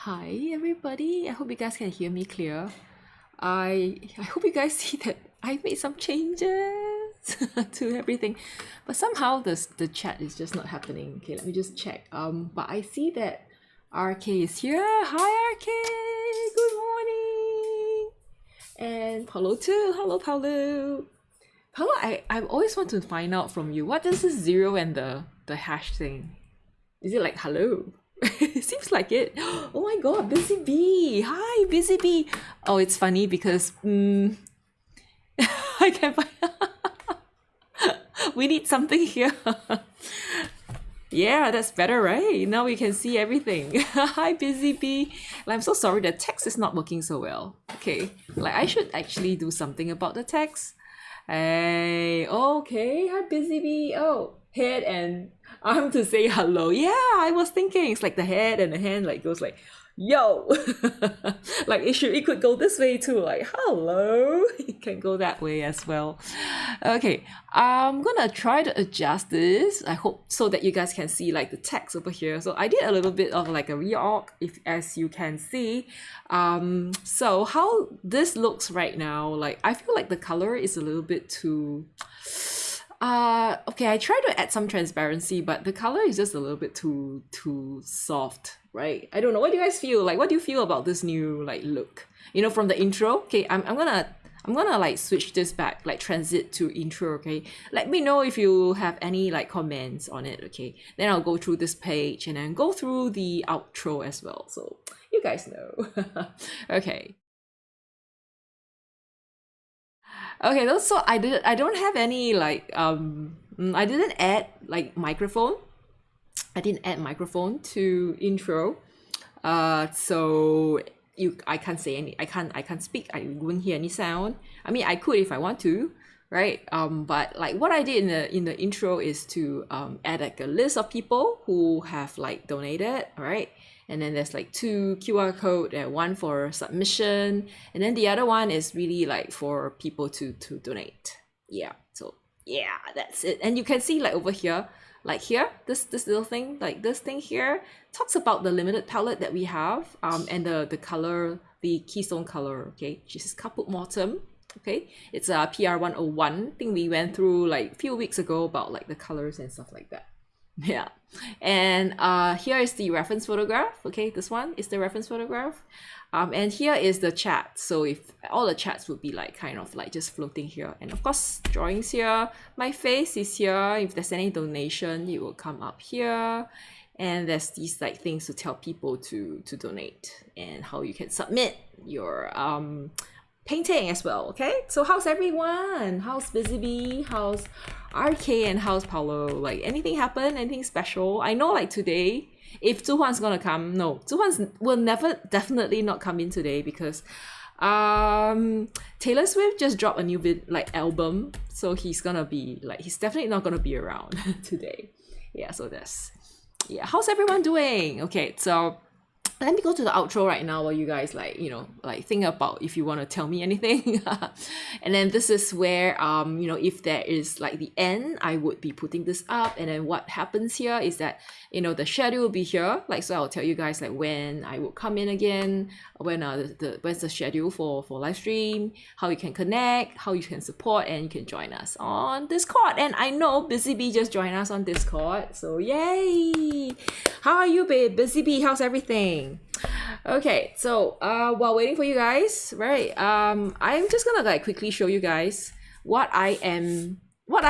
Hi everybody, I hope you guys can hear me clear. I hope you guys see that I made some changes to everything, but somehow the chat is just not happening. Okay, let me just check. But I see that RK is here. Hi RK, good morning. And Paulo too. Hello Paulo. Paulo, I always want to find out from you, what is this zero and the hash thing? Is it like hello? It seems like it. Oh my god, Busy Bee. Hi, Busy Bee. Oh, it's funny because I can find we need something here. Yeah, that's better, right? Now we can see everything. Hi, Busy Bee. Like, I'm so sorry, the text is not working so well. Okay, like I should actually do something about the text. Hey, okay. Hi, Busy Bee. Oh, head and arm to say hello. Yeah, I was thinking it's like the head and the hand like goes like, yo. Like it could go this way too. Like hello. It can go that way as well. Okay, I'm gonna try to adjust this. I hope so that you guys can see like the text over here. So I did a little bit of like a reorg, if as you can see. So how this looks right now, like I feel like the color is a little bit too okay, I try to add some transparency, but the color is just a little bit too soft, right? I don't know. What do you guys feel? Like, what do you feel about this new like look? You know, from the intro. Okay, I'm gonna like switch this back, like transit to intro, okay? Let me know if you have any like comments on it, okay? Then I'll go through this page and then go through the outro as well. So you guys know. Okay. Okay, so I don't have any like I didn't add like microphone. I didn't add microphone to intro. So I can't say any, I can't speak. I wouldn't hear any sound. I mean, I could if I want to, right? But like what I did in the intro is to add like a list of people who have like donated, right? And then there's like two QR code and one for submission, and then the other one is really like for people to donate. Yeah, so yeah, that's it. And you can see like over here, like here, this little thing, like this thing here talks about the limited palette that we have, and the color, the keystone color, okay, which is Caput Mortuum. Okay, it's a PR101 thing we went through like a few weeks ago about like the colors and stuff like that. Yeah, and here is the reference photograph. Okay, this one is the reference photograph, and here is the chat. So if all the chats would be like kind of like just floating here, and of course drawings here, my face is here. If there's any donation, it will come up here, and there's these like things to tell people to donate and how you can submit your painting as well. Okay, so how's everyone? How's Busy Bee? How's RK and how's Paulo? Like anything happen? Anything special? I know like today, if Zuhuan's gonna come, no, Zuhuan's will never definitely not come in today because Taylor Swift just dropped a new album, so he's gonna be like, he's definitely not gonna be around today. Yeah, so that's, yeah, how's everyone doing? Okay, so let me go to the outro right now while you guys like, you know, like think about if you want to tell me anything. And then this is where you know, if there is like the end, I would be putting this up. And then what happens here is that, you know, the schedule will be here, like, so I'll tell you guys like when I will come in again, when when's the schedule for live stream, how you can connect, how you can support, and you can join us on Discord. And I know Busy Bee just joined us on Discord, so yay. How are you, babe? Busy Bee, how's everything? Okay, so while waiting for you guys, right, I'm just gonna like quickly show you guys what I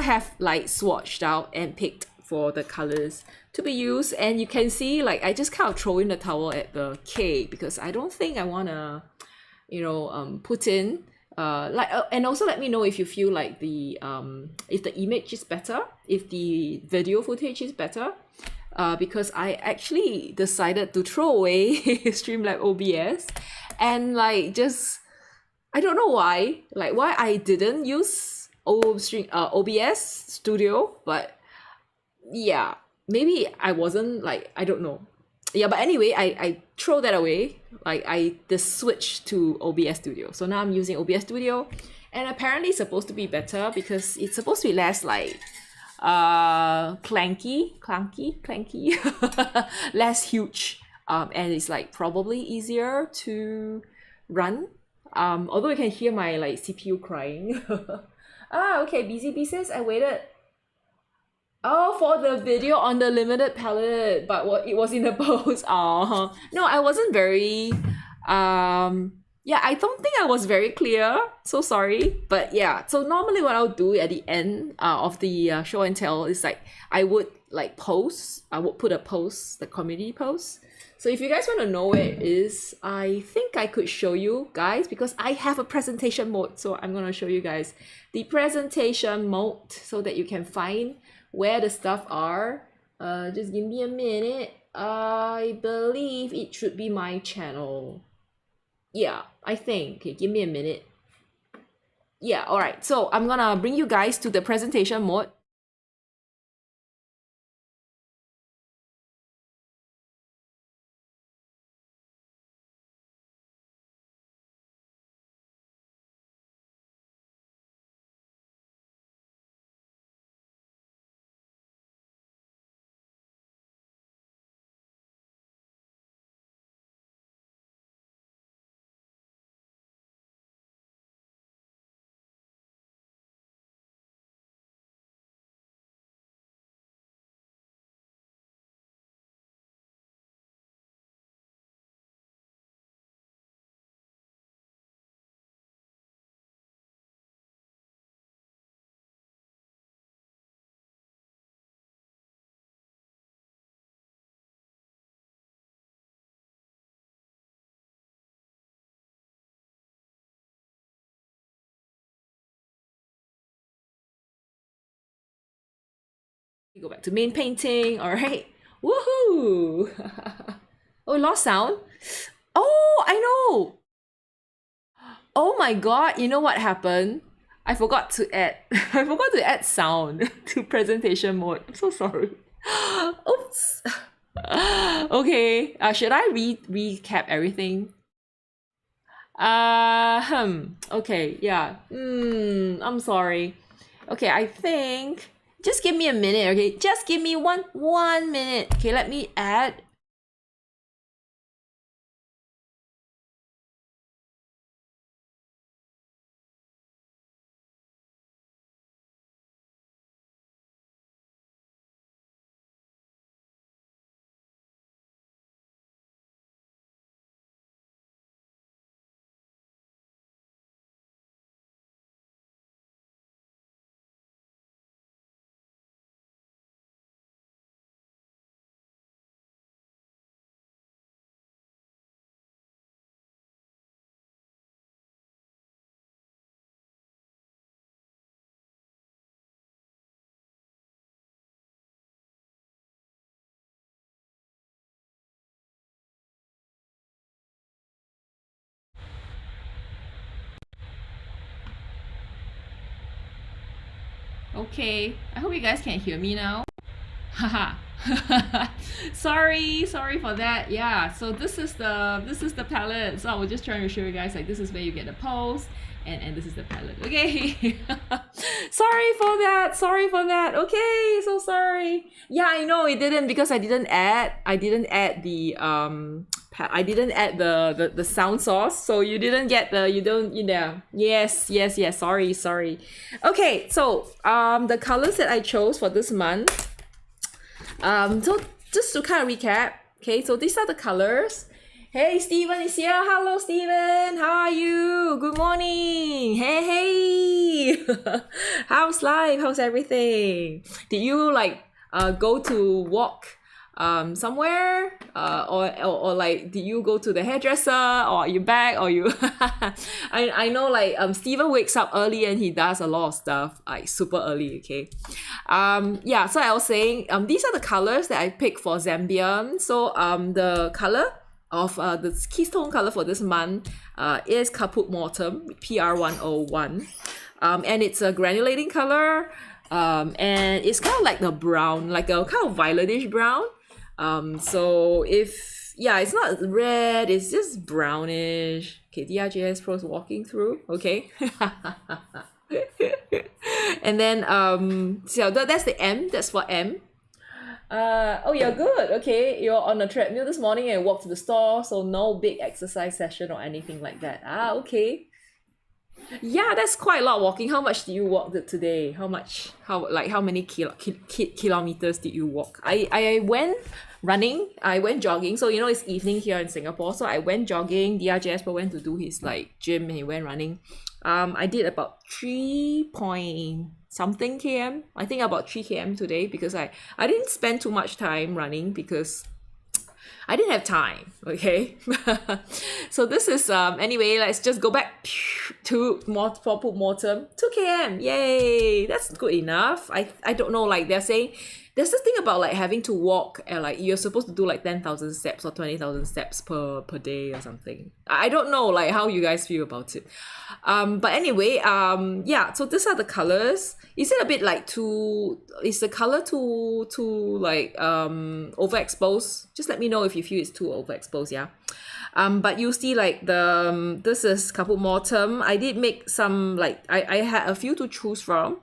have like swatched out and picked for the colors to be used. And you can see like I just kind of throw in the towel at the K because I don't think I wanna, you know, put in and also let me know if you feel like the if the image is better, if the video footage is better. Because I actually decided to throw away Streamlab OBS and like just, I don't know why I didn't use OBS Studio, but yeah, maybe I wasn't like, I don't know. Yeah, but anyway, I throw that away. Like I just switched to OBS Studio. So now I'm using OBS Studio, and apparently it's supposed to be better because it's supposed to be less like clanky less huge and it's like probably easier to run. Although you can hear my like CPU crying. Okay, BZB says I waited. Oh, for the video on the limited palette, but what it was in the post. Oh, no, I wasn't very. Yeah, I don't think I was very clear. So sorry, but yeah. So normally, what I'll do at the end of the show and tell is like I would like post. I would put a post, the community post. So if you guys want to know where it is, I think I could show you guys because I have a presentation mode. So I'm gonna show you guys the presentation mode so that you can find where the stuff are. Just give me a minute. I believe it should be my channel. Yeah, I think. Okay, give me a minute. Yeah, all right. So I'm gonna bring you guys to the presentation mode. Go back to main painting. All right. Woohoo! Oh, lost sound. Oh, I know. Oh my god, you know what happened? I forgot to add I forgot to add sound to presentation mode. I'm so sorry. Oops. Okay. Should I recap everything? Okay, yeah. I'm sorry. Okay, I think just give me a minute, okay? Just give me one minute. Okay, let me add. Okay, I hope you guys can hear me now. Haha. Sorry for that. Yeah, so this is the palette. So I was just trying to show you guys like this is where you get the pose and this is the palette. Okay. Sorry for that. Okay, so sorry. Yeah, I know it didn't because I didn't add the the sound source, so you didn't get the yes, sorry. Okay, so the colors that I chose for this month, so just to kind of recap, okay, so these are the colors. Hey, Steven is here. Hello, Steven. How are you? Good morning. Hey. How's life? How's everything? Did you like go to walk somewhere or like did you go to the hairdresser or are you back or you I know like Steven wakes up early and he does a lot of stuff like super early. Okay, yeah, so I was saying these are the colors that I picked for Zambian. So the color of the keystone color for this month is Caput Mortuum PR101, and it's a granulating color, and it's kind of like the brown, like a kind of violetish brown. So if, yeah, it's not red, it's just brownish. Okay, DRJS Pro's walking through, okay. And then, so that's the M, that's for M. Oh, you're good. Okay, you're on a treadmill this morning and walked to the store, so no big exercise session or anything like that. Ah, okay. Yeah, that's quite a lot of walking. How much did you walk today? How much? How many kilometers did you walk? I went running. I went jogging. So you know it's evening here in Singapore. So I went jogging. Jasper went to do his like gym and he went running. I did about 3 point something km. I think about 3 km today because I didn't spend too much time running because I didn't have time, okay? So this is, anyway, let's just go back to Mortuum. 2 km, yay! That's good enough. I don't know, like they're saying, there's this thing about like having to walk and like you're supposed to do like 10,000 steps or 20,000 steps per day or something. I don't know like how you guys feel about it. But anyway, yeah, so these are the colors. Is it a bit like is the color too like overexposed? Just let me know if you feel it's too overexposed, yeah. But you see like this is Caput Mortuum. I did make some like I had a few to choose from.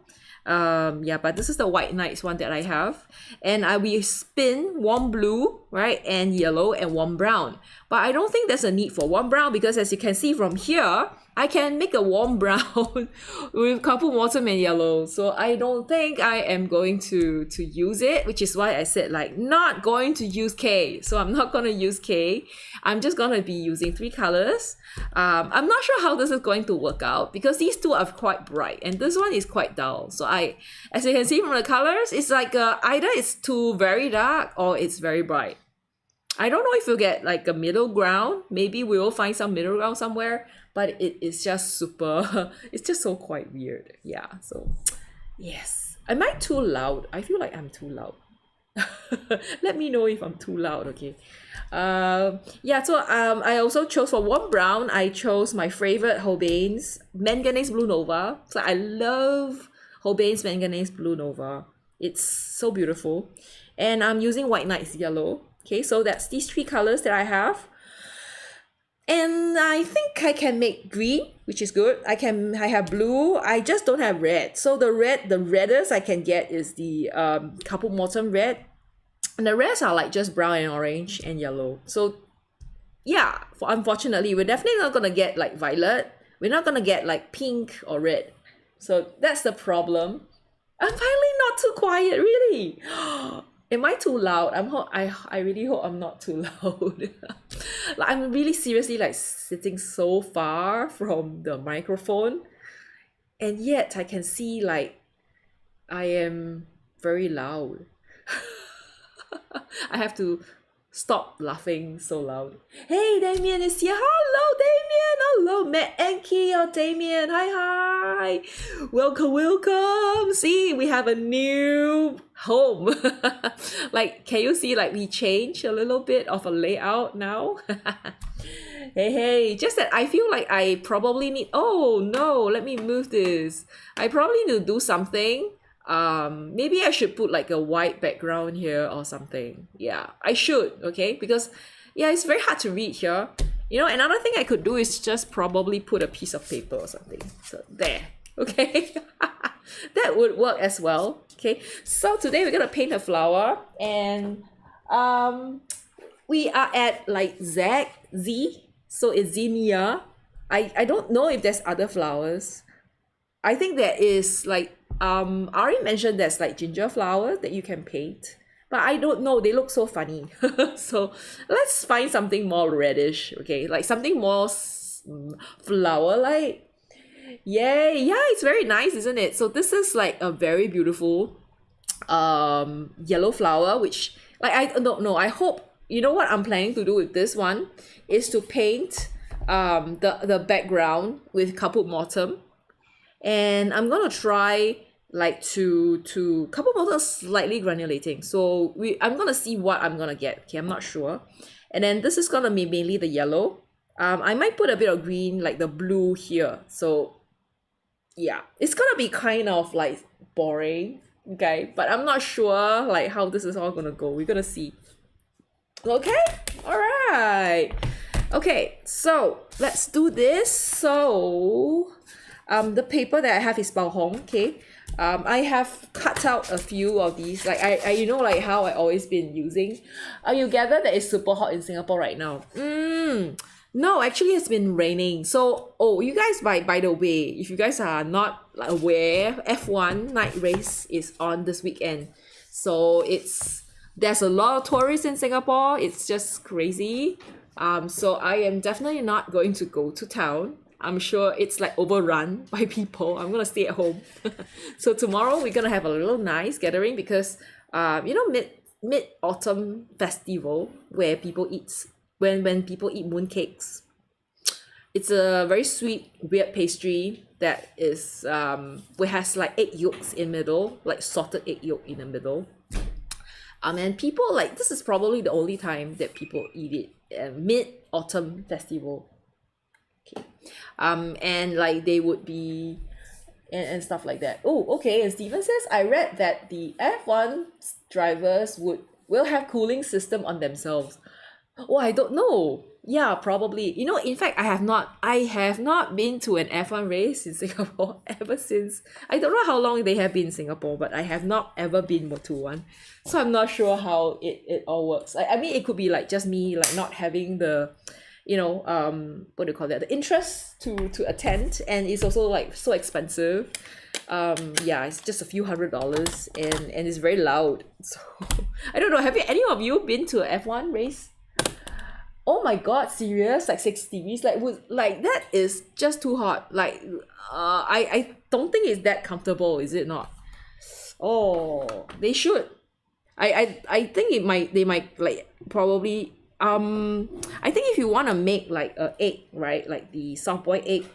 Yeah, but this is the White Knights one that I have, and we spin warm blue, right, and yellow and warm brown. But I don't think there's a need for warm brown because as you can see from here, I can make a warm brown with Caput Mortuum and yellow. So I don't think I am going to use it, which is why I said like not going to use K. So I'm not going to use K. I'm just going to be using 3 colors. I'm not sure how this is going to work out because these two are quite bright and this one is quite dull. So as you can see from the colors, it's like either it's too very dark or it's very bright. I don't know if you'll get like a middle ground. Maybe we will find some middle ground somewhere, but it is just super, it's just so quite weird. Yeah, so yes. Am I too loud? I feel like I'm too loud. Let me know if I'm too loud, okay? Yeah, so I also chose for warm brown, I chose my favorite Holbein's Manganese Blue Nova. So I love Holbein's Manganese Blue Nova. It's so beautiful. And I'm using White Knights Yellow. Okay, so that's these 3 colors that I have. And I think I can make green, which is good. I have blue. I just don't have red. So the reddest I can get is the Caput Mortuum red. And the rest are like just brown and orange and yellow. So yeah, unfortunately, we're definitely not gonna get like violet. We're not gonna get like pink or red. So that's the problem. I'm finally not too quiet, really. Am I too loud? I really hope I'm not too loud. Like I'm really seriously like sitting so far from the microphone, and yet I can see like I am very loud. I have to stop laughing so loud. Hey, Damien is here. Hello, Damien. Hello, Matt and Kia. Damien, hi. Welcome. See, we have a new home. Like, can you see like we changed a little bit of a layout now? Hey, just that I feel like I probably need, oh no, let me move this. I probably need to do something. Maybe I should put like a white background here or something. Yeah, I should, okay? Because yeah, it's very hard to read here. You know, another thing I could do is just probably put a piece of paper or something. So there, okay? That would work as well, okay? So today we're gonna paint a flower and we are at like Z, so it's zinnia. I don't know if there's other flowers. I think there is like I already mentioned there's like ginger flowers that you can paint, but I don't know, they look so funny. So let's find something more reddish, okay, like something more flower like. Yay, yeah, it's very nice, isn't it? So this is like a very beautiful yellow flower, which like I don't know, I hope, you know what I'm planning to do with this one is to paint the background with Caput Mortuum. And I'm gonna try like to Caput Mortuum slightly granulating. So I'm gonna see what I'm gonna get. Okay, I'm not sure. And then this is gonna be mainly the yellow. I might put a bit of green, like the blue here. So yeah, it's gonna be kind of like boring, okay? But I'm not sure like how this is all gonna go. We're gonna see. Okay, all right. Okay, so let's do this. So the paper that I have is Bao Hong, okay? I have cut out a few of these. Like I you know like how I always been using. You gather that it's super hot in Singapore right now. No, actually it's been raining. So you guys by the way, if you guys are not like, aware, F1 night race is on this weekend. So there's a lot of tourists in Singapore. It's just crazy. So I am definitely not going to go to town. I'm sure it's like overrun by people. I'm gonna stay at home. So tomorrow we're gonna have a little nice gathering because you know mid autumn festival where people eat when people eat mooncakes. It's a very sweet weird pastry that is it has like egg yolks in middle, like salted egg yolk in the middle. And people like this is probably the only time that people eat it mid autumn festival. Okay. And like they would be and stuff like that. Okay. And Steven says I read that the F1 drivers will have cooling system on themselves. I don't know. Yeah, probably. You know, in fact, I have not been to an F1 race in Singapore ever since. I don't know how long they have been in Singapore, but I have not ever been to one. So I'm not sure how it all works. I mean, it could be like just me like not having the, you know, what do you call that? The interest to attend, and it's also like so expensive. Yeah, it's just a few $100s and it's very loud. So I don't know. Have any of you been to an F1 race? Oh my god, serious? Like 60 degrees? Like that is just too hot. Like I don't think it's that comfortable, is it not? They should. I think they might like probably I think if you want to make like a egg, right? Like the soft boiled egg,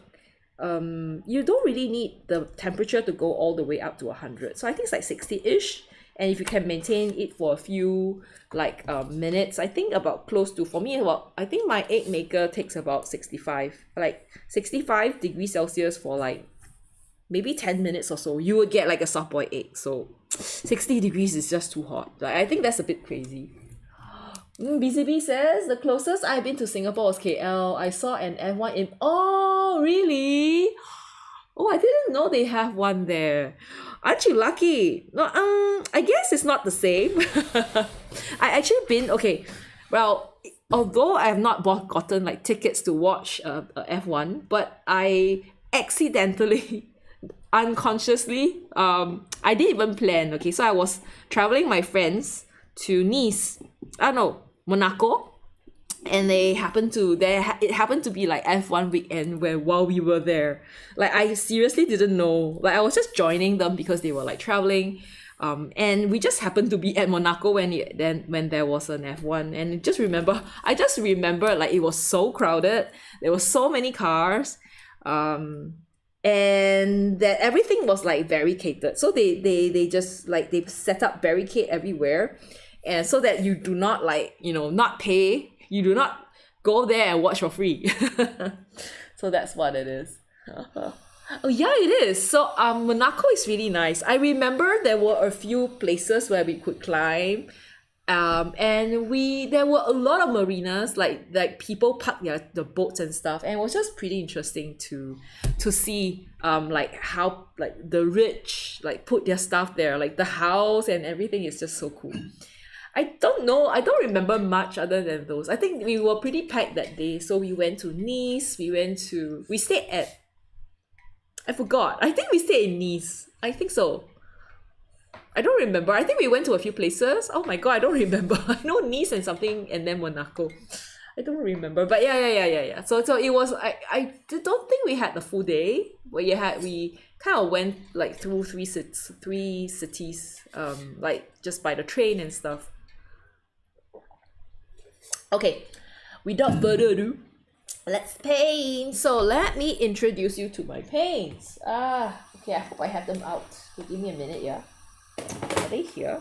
you don't really need the temperature to go all the way up to 100. So I think it's like 60-ish. And if you can maintain it for a few like minutes, I think about close to, for me, I think my egg maker takes about 65 degrees Celsius for like maybe 10 minutes or so. You would get like a soft boiled egg. So 60 degrees is just too hot. Like, I think that's a bit crazy. BCB says the closest I've been to Singapore was KL. I saw an F1 in. Oh, really? I didn't know they have one there. Aren't you lucky? No, I guess it's not the same. I actually been well, although I have not gotten like tickets to watch a F1, but I accidentally, unconsciously, I didn't even plan. Okay, so I was traveling my friends to Nice. Monaco. And it happened to be like F1 weekend while we were there. Like I seriously didn't know. Like I was just joining them because they were like traveling. And we just happened to be at Monaco when there was an F1. And I just remember like it was so crowded. There were so many cars. And that everything was like barricaded. So they just like they set up barricade everywhere. And so that you do not like, not pay. You do not go there and watch for free. So that's what it is. Yeah, it is. So Monaco is really nice. I remember there were a few places where we could climb. And there were a lot of marinas, like people park the boats and stuff. And it was just pretty interesting to see like how like the rich like put their stuff there. Like the house and everything is just so cool. I don't know. I don't remember much other than those. I think we were pretty packed that day. So we went to Nice. We stayed at, I forgot. I think we stayed in Nice. I think so. I don't remember. I think we went to a few places. Oh my god, I don't remember. I know Nice and something and then Monaco. I don't remember. But yeah. So it was, I don't think we had the full day. We kind of went like through three cities, like just by the train and stuff. Okay, without further ado, let's paint. So let me introduce you to my paints. Okay, I hope I have them out. So give me a minute, yeah. Are they here?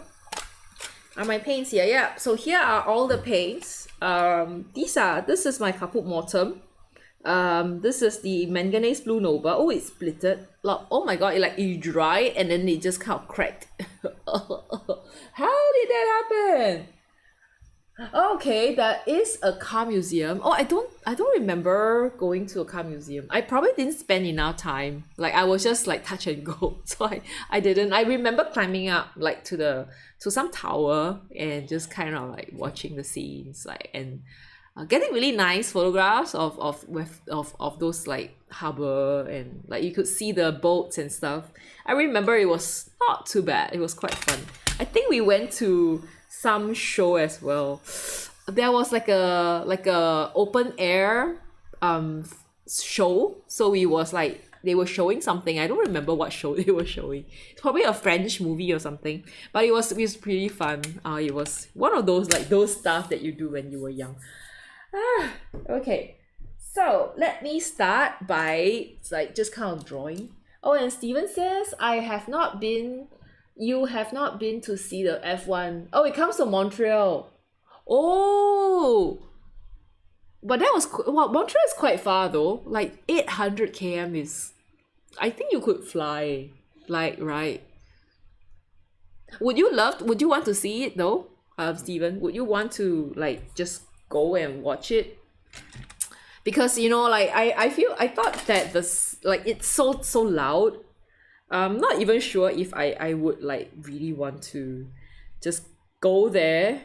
Are my paints here? Yeah. So here are all the paints. This is my Caput Mortuum. This is the manganese blue Nova. Oh, it's splitted. Oh my god, it dried and then it just kind of cracked. How did that happen? Okay, that is a car museum. Oh, I don't remember going to a car museum. I probably didn't spend enough time. Like I was just like touch and go. So I didn't. I remember climbing up like to some tower and just kind of like watching the scenes like and getting really nice photographs of those like harbor and like you could see the boats and stuff. I remember it was not too bad. It was quite fun. I think we went to some show as well. There was like a open air show. So we was like they were showing something. I don't remember what show they were showing. It's probably a French movie or something. But it was pretty fun. It was one of those like those stuff that you do when you were young. Okay. So let me start by like just kind of drawing. Oh, and Steven says you have not been to see the F1. Oh, it comes to Montreal. Oh, but well, Montreal is quite far though. Like 800 km is, I think you could fly. Like, right. Would you want to see it though, Steven? Would you want to like just go and watch it? Because like I thought that this like it's so loud. I'm not even sure if I would like really want to just go there.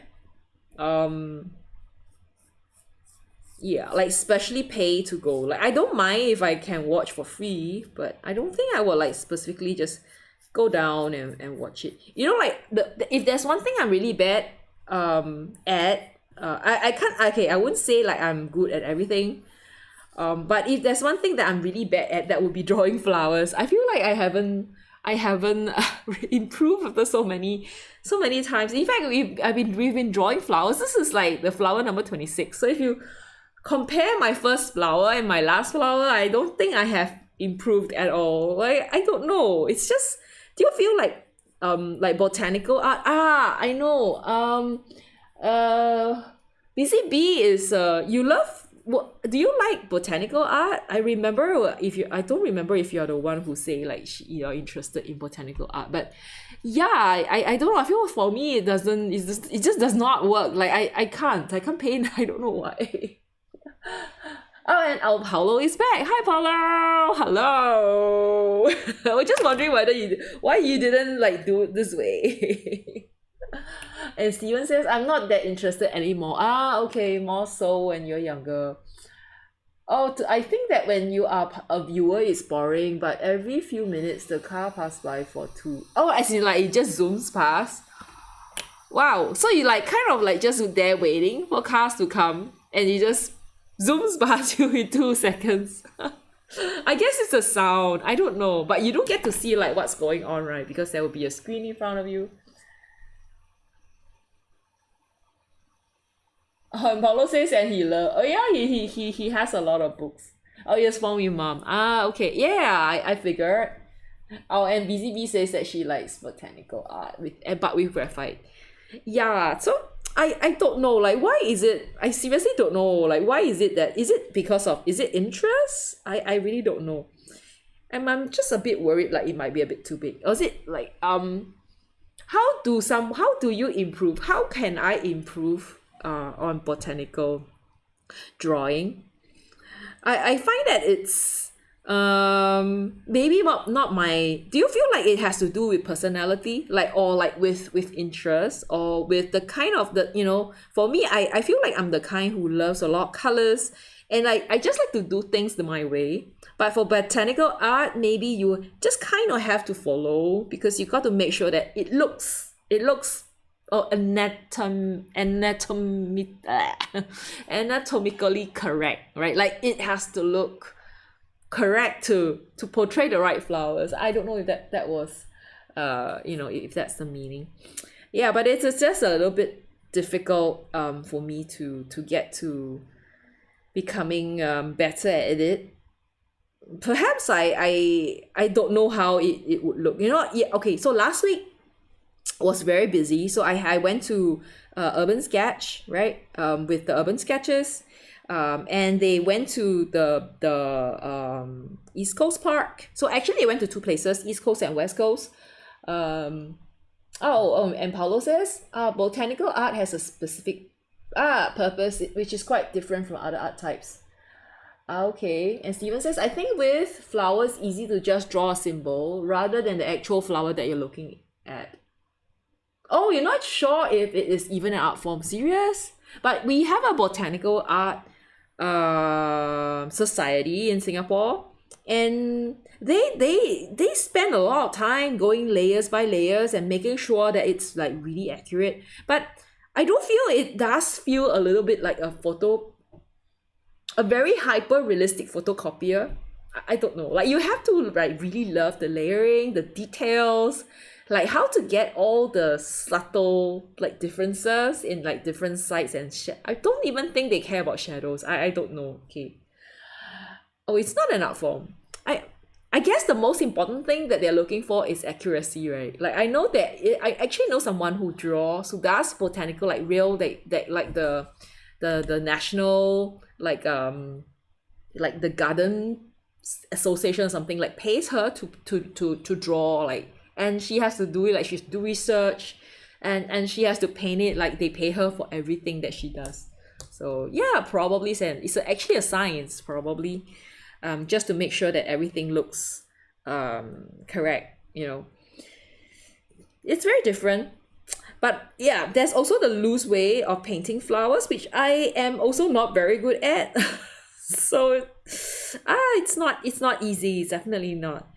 Yeah, like especially pay to go. Like I don't mind if I can watch for free, but I don't think I would like specifically just go down and watch it. Like if there's one thing I'm really bad at I can't okay, I wouldn't say like I'm good at everything. But if there's one thing that I'm really bad at, that would be drawing flowers. I feel like I haven't improved after so many times. In fact, we've been drawing flowers. This is like the flower number 26. So if you compare my first flower and my last flower, I don't think I have improved at all. Like I don't know. It's just, do you feel like botanical art? I know. BCB is you love. What do you like botanical art? I don't remember if you're the one who say like you're interested in botanical art, but yeah, I don't know. I feel for me it just does not work. Like I can't paint. I don't know why. Oh, and Paulo is back. Hi, Paulo. Hello. I was just wondering why you didn't like do it this way. And Steven says, I'm not that interested anymore. Okay, more so when you're younger. Oh, I think that when you are a viewer, it's boring, but every few minutes the car pass by for two. Oh, as in like it just zooms past. Wow, so you like kind of like just there waiting for cars to come and it just zooms past you in 2 seconds. I guess it's a sound. I don't know, but you don't get to see like what's going on, right? Because there will be a screen in front of you. And Paulo says and oh yeah, he has a lot of books. Oh yes, from your mom. Okay, yeah, I figured. Oh, and BZB says that she likes botanical art but with graphite. Yeah, so I don't know, like why is it, I seriously don't know, like why is it is it interest? I really don't know. And I'm just a bit worried like it might be a bit too big. Or is it like how do you improve? How can I improve on botanical drawing? I find that it's maybe not my, do you feel like it has to do with personality, like, or like with interest, or with the kind of for me, I feel like I'm the kind who loves a lot of colors, and I just like to do things my way. But for botanical art, maybe you just kind of have to follow, because you got to make sure that it looks anatomically correct, right? Like it has to look correct to portray the right flowers. I don't know if that was if that's the meaning. Yeah, but it's just a little bit difficult for me to get to becoming better at it. Perhaps I don't know how it would look. Yeah, okay, so last week was very busy, so I went to Urban Sketch, right, with the Urban Sketches, and they went to the East Coast Park. So actually they went to two places, East Coast and West Coast. And Paulo says botanical art has a specific Purpose, which is quite different from other art types. Okay, and Steven says, I think with flowers, easy to just draw a symbol rather than the actual flower that you're looking at. Oh, you're not sure if it is even an art form? Serious? But we have a botanical art society in Singapore, and they spend a lot of time going layers by layers and making sure that it's like really accurate. But I do feel it does feel a little bit like a very hyper realistic photocopier. I don't know, like you have to like really love the layering, the details, like how to get all the subtle like differences in like different sites and I don't even think they care about shadows. I don't know. Okay. Oh, it's not an art form. I guess the most important thing that they're looking for is accuracy, right? Like I know that I actually know someone who does botanical, like real that like the national like the garden association or something, like pays her to draw, like, and she has to do it, like she has to do research and she has to paint it, like they pay her for everything that she does. So yeah, probably it's actually a science, probably, just to make sure that everything looks correct, you know. It's very different. But yeah, there's also the loose way of painting flowers, which I am also not very good at. So it's not easy. It's definitely not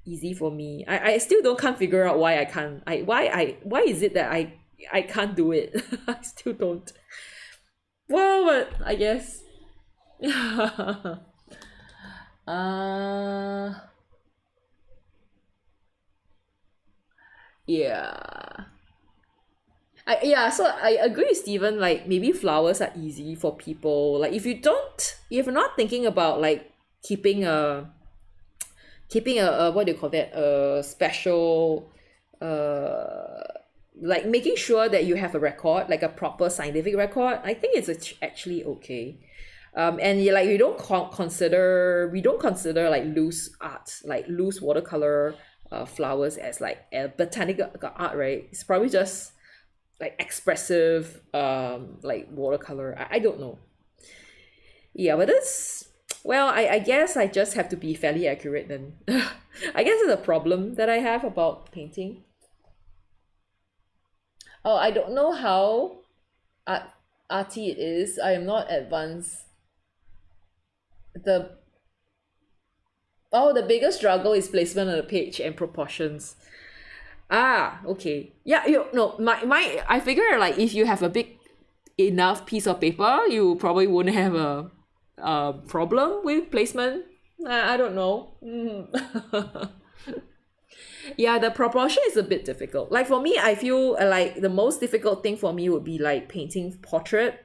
easy for me. I still can't figure out why I can't. Why is it that I can't do it? I still don't. Well, but I guess. Yeah. So I agree with Steven, like maybe flowers are easy for people. Like if you're not thinking about like keeping a what do you call that, a special like making sure that you have a record, like a proper scientific record, I think it's actually okay. And we don't consider like loose art, like loose watercolor flowers as like a botanical art, right? It's probably just like expressive like watercolor. I don't know. Yeah, but I guess I just have to be fairly accurate then. I guess it's a problem that I have about painting. Oh, I don't know how arty it is. I am not advanced. The biggest struggle is placement on the page and proportions. Okay. Yeah, my I figure like if you have a big enough piece of paper, you probably wouldn't have a problem with placement. I don't know. Yeah, the proportion is a bit difficult. Like for me, I feel like the most difficult thing for me would be like painting portrait.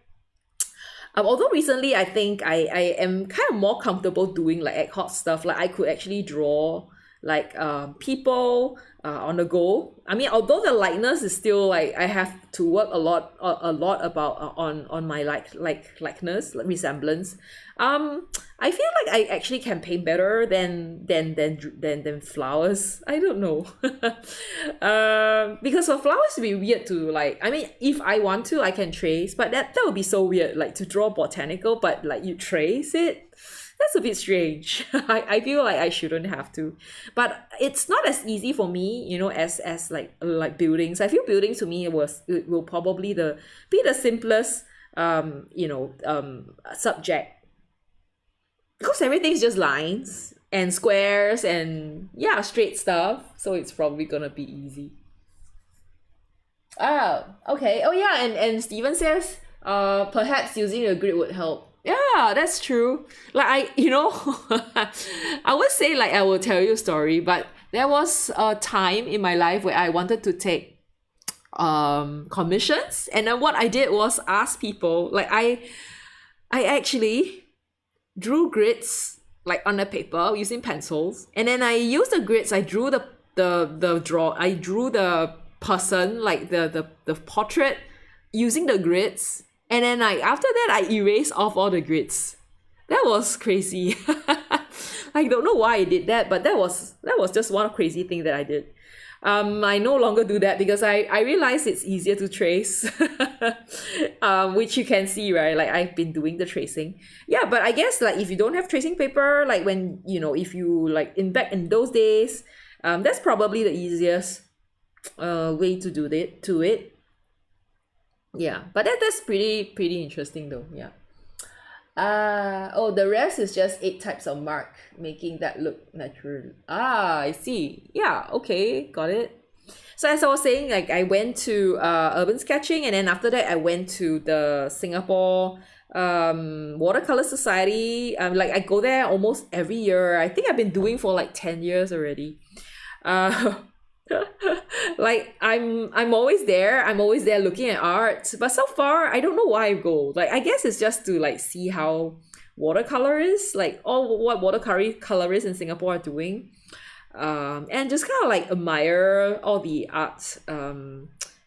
Although recently I think I am kind of more comfortable doing like ad hoc stuff. Like I could actually draw like people on the go. I mean, although the likeness is still like I have to work a lot about on my likeness, like resemblance. I feel like I actually can paint better than flowers. I don't know. Because for flowers to be weird to like, I mean, if I want to, I can trace, but that would be so weird, like to draw botanical, but like you trace it. That's a bit strange. I feel like I shouldn't have to, but it's not as easy for me, you know, as like buildings. I feel buildings to me it will probably be the simplest subject, because everything's just lines and squares and straight stuff, so it's probably gonna be easy. Okay. Oh yeah, and Steven says perhaps using a grid would help. Yeah, that's true. Like I would say, like, I will tell you a story, but there was a time in my life where I wanted to take commissions, and then what I did was ask people, like I actually drew grids like on a paper using pencils, and then I used the grids. I drew I drew the person, like the portrait, using the grids. And then like after that, I erased off all the grids. That was crazy. I don't know why I did that, but that was just one crazy thing that I did. I no longer do that because I realize it's easier to trace, which you can see, right? Like I've been doing the tracing. Yeah, but I guess like if you don't have tracing paper, like when, you know, if you like in back in those days, that's probably the easiest way to do it. Yeah, but that's pretty interesting though. Yeah. Oh, the rest is just 8 types of mark, making that look natural. I see. Yeah, okay, got it. So as I was saying, like I went to urban sketching, and then after that I went to the Singapore watercolor society. Like I go there almost every year. I think I've been doing for like 10 years already. Uh like I'm always there. I'm always there looking at art. But so far I don't know why I go. Like I guess it's just to like see how watercolor is, like all what watercolor colorists in Singapore are doing. And just kind of like admire all the art.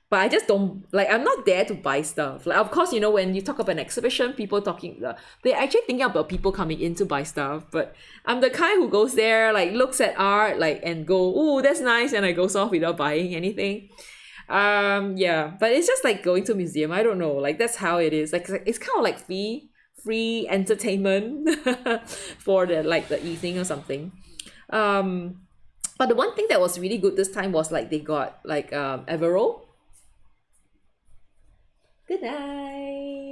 But I just don't like, I'm not there to buy stuff. Like of course, you know, when you talk about an exhibition, people talking they're actually thinking about people coming in to buy stuff. But I'm the kind who goes there, like looks at art, like and go, oh, that's nice, and I goes off without buying anything. Yeah, but it's just like going to a museum. I don't know, like that's how it is. Like it's kind of like free entertainment for the evening or something. But the one thing that was really good this time was like they got like Evero. Good night.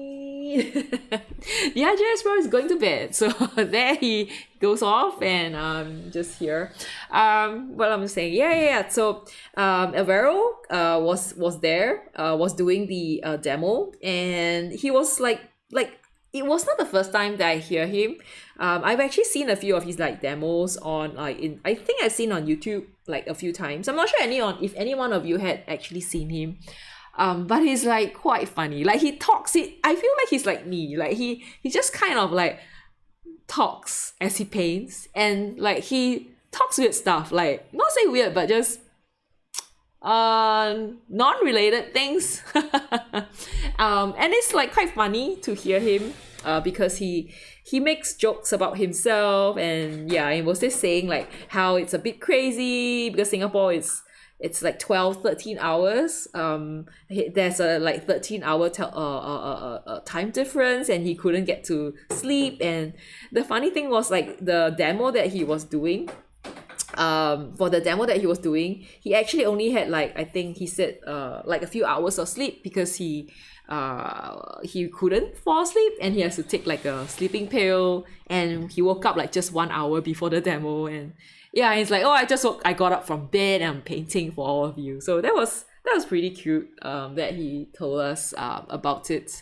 Yeah, Jasper is going to bed. So there he goes off, and just here. What I'm saying, yeah. So Evero was there, was doing the demo, and he was like it was not the first time that I hear him. I've actually seen a few of his like demos on I think I've seen on YouTube like a few times. I'm not sure if any one of you had actually seen him. But he's like quite funny. Like he talks it. I feel like he's like me. Like he just kind of like talks as he paints, and like he talks weird stuff. Like not say weird, but just non-related things. And it's like quite funny to hear him. Because he makes jokes about himself, and yeah, he was just saying like how it's a bit crazy because Singapore it's like 12-13 hours. There's a like 13-hour time difference, and he couldn't get to sleep. And the funny thing was like the demo that he was doing, for the demo that he was doing, he actually only had like, I think he said like a few hours of sleep because he couldn't fall asleep, and he has to take like a sleeping pill, and he woke up like just 1 hour before the demo. And yeah, he's like, oh, I got up from bed and I'm painting for all of you. So that was pretty cute, that he told us about it.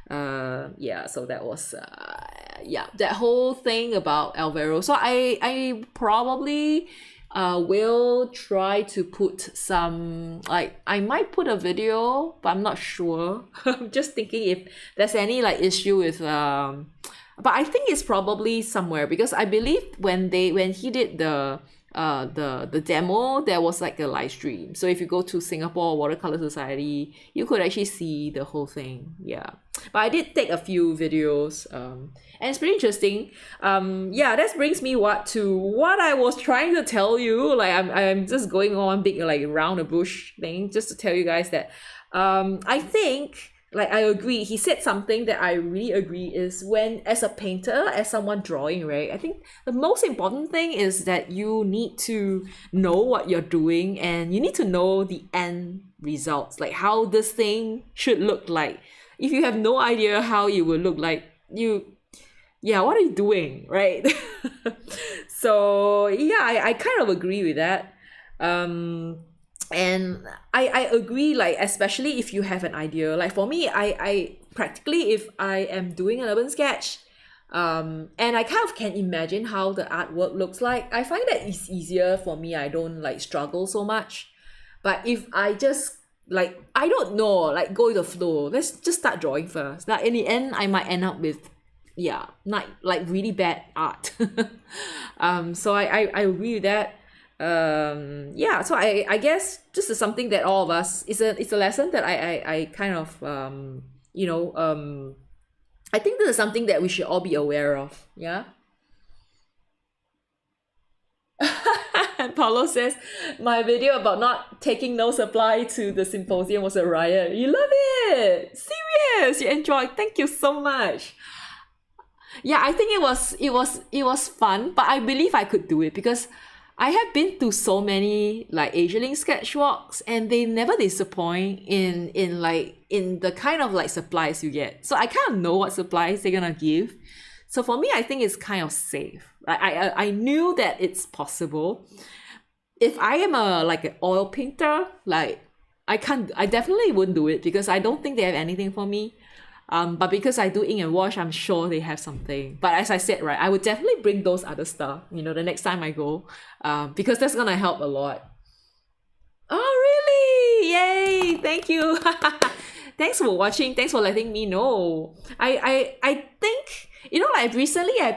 Yeah, so that was that whole thing about Alvaro. So I probably will try to put some, like I might put a video, but I'm not sure. I'm just thinking if there's any like issue with but I think it's probably somewhere, because I believe when he did the demo, there was like a live stream. So if you go to Singapore Watercolor Society, you could actually see the whole thing. Yeah, but I did take a few videos, and it's pretty interesting. Yeah, that brings me to what I was trying to tell you. Like I'm just going on big like round the bush thing just to tell you guys that I think, like I agree, he said something that I really agree, is when as a painter, as someone drawing, right, I think the most important thing is that you need to know what you're doing, and you need to know the end results, like how this thing should look like. If you have no idea how it will look like, what are you doing, right? So yeah, I kind of agree with that. And I agree, like especially if you have an idea. Like for me, I practically, if I am doing an urban sketch, and I kind of can imagine how the artwork looks like, I find that it's easier for me. I don't like struggle so much. But if I just like, I don't know, like go with the flow, let's just start drawing first. Like in the end, I might end up with not like really bad art. So I agree with that. So I guess this is something that all of us, it's a lesson that I kind of I think this is something that we should all be aware of. Yeah. And Paulo says, my video about not taking no supply to the symposium was a riot. You love it! Serious! You enjoyed. Thank you so much. Yeah, I think it was fun, but I believe I could do it because I have been to so many like AsiaLink sketch walks and they never disappoint in the kind of like supplies you get. So I kind of know what supplies they're gonna give. So for me, I think it's kind of safe. I knew that it's possible. If I am like an oil painter, like I definitely wouldn't do it because I don't think they have anything for me. But because I do ink and wash, I'm sure they have something. But as I said, right, I would definitely bring those other stuff, the next time I go, because that's gonna help a lot. Oh, really? Yay! Thank you. Thanks for watching. Thanks for letting me know. I think, like recently I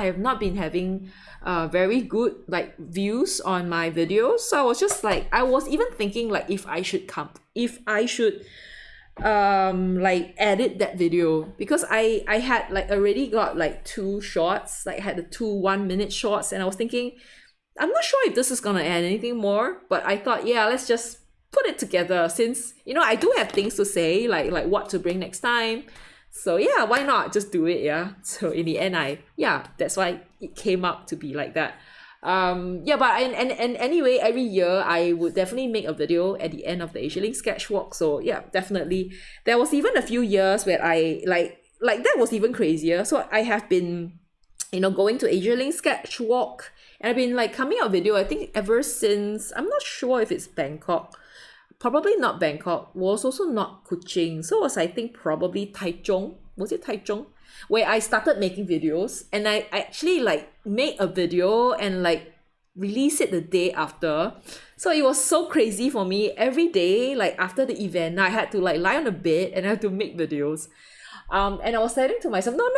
have not been having very good like views on my videos. So I was just like, I was even thinking like if I should like edit that video because I had like already got like 2 shorts, like I had the 2 1-minute shorts, and I was thinking I'm not sure if this is gonna add anything more, but I thought, yeah, let's just put it together since I do have things to say, like what to bring next time. So yeah, why not just do it? Yeah. So in the end, that's why it came up to be like that. Yeah, but and anyway, every year I would definitely make a video at the end of the AsiaLink sketch walk. So yeah, definitely. There was even a few years where I like that was even crazier. So I have been, going to AsiaLink sketch walk, and I've been like coming out video, I think ever since, I'm not sure if it's Bangkok. Probably not Bangkok, was also not Kuching. So it was, I think, probably Taichung. Was it Taichung? Where I started making videos, and I actually like made a video and like release it the day after. So it was so crazy for me. Every day, like after the event, I had to like lie on the bed and I had to make videos. And I was saying to myself, no,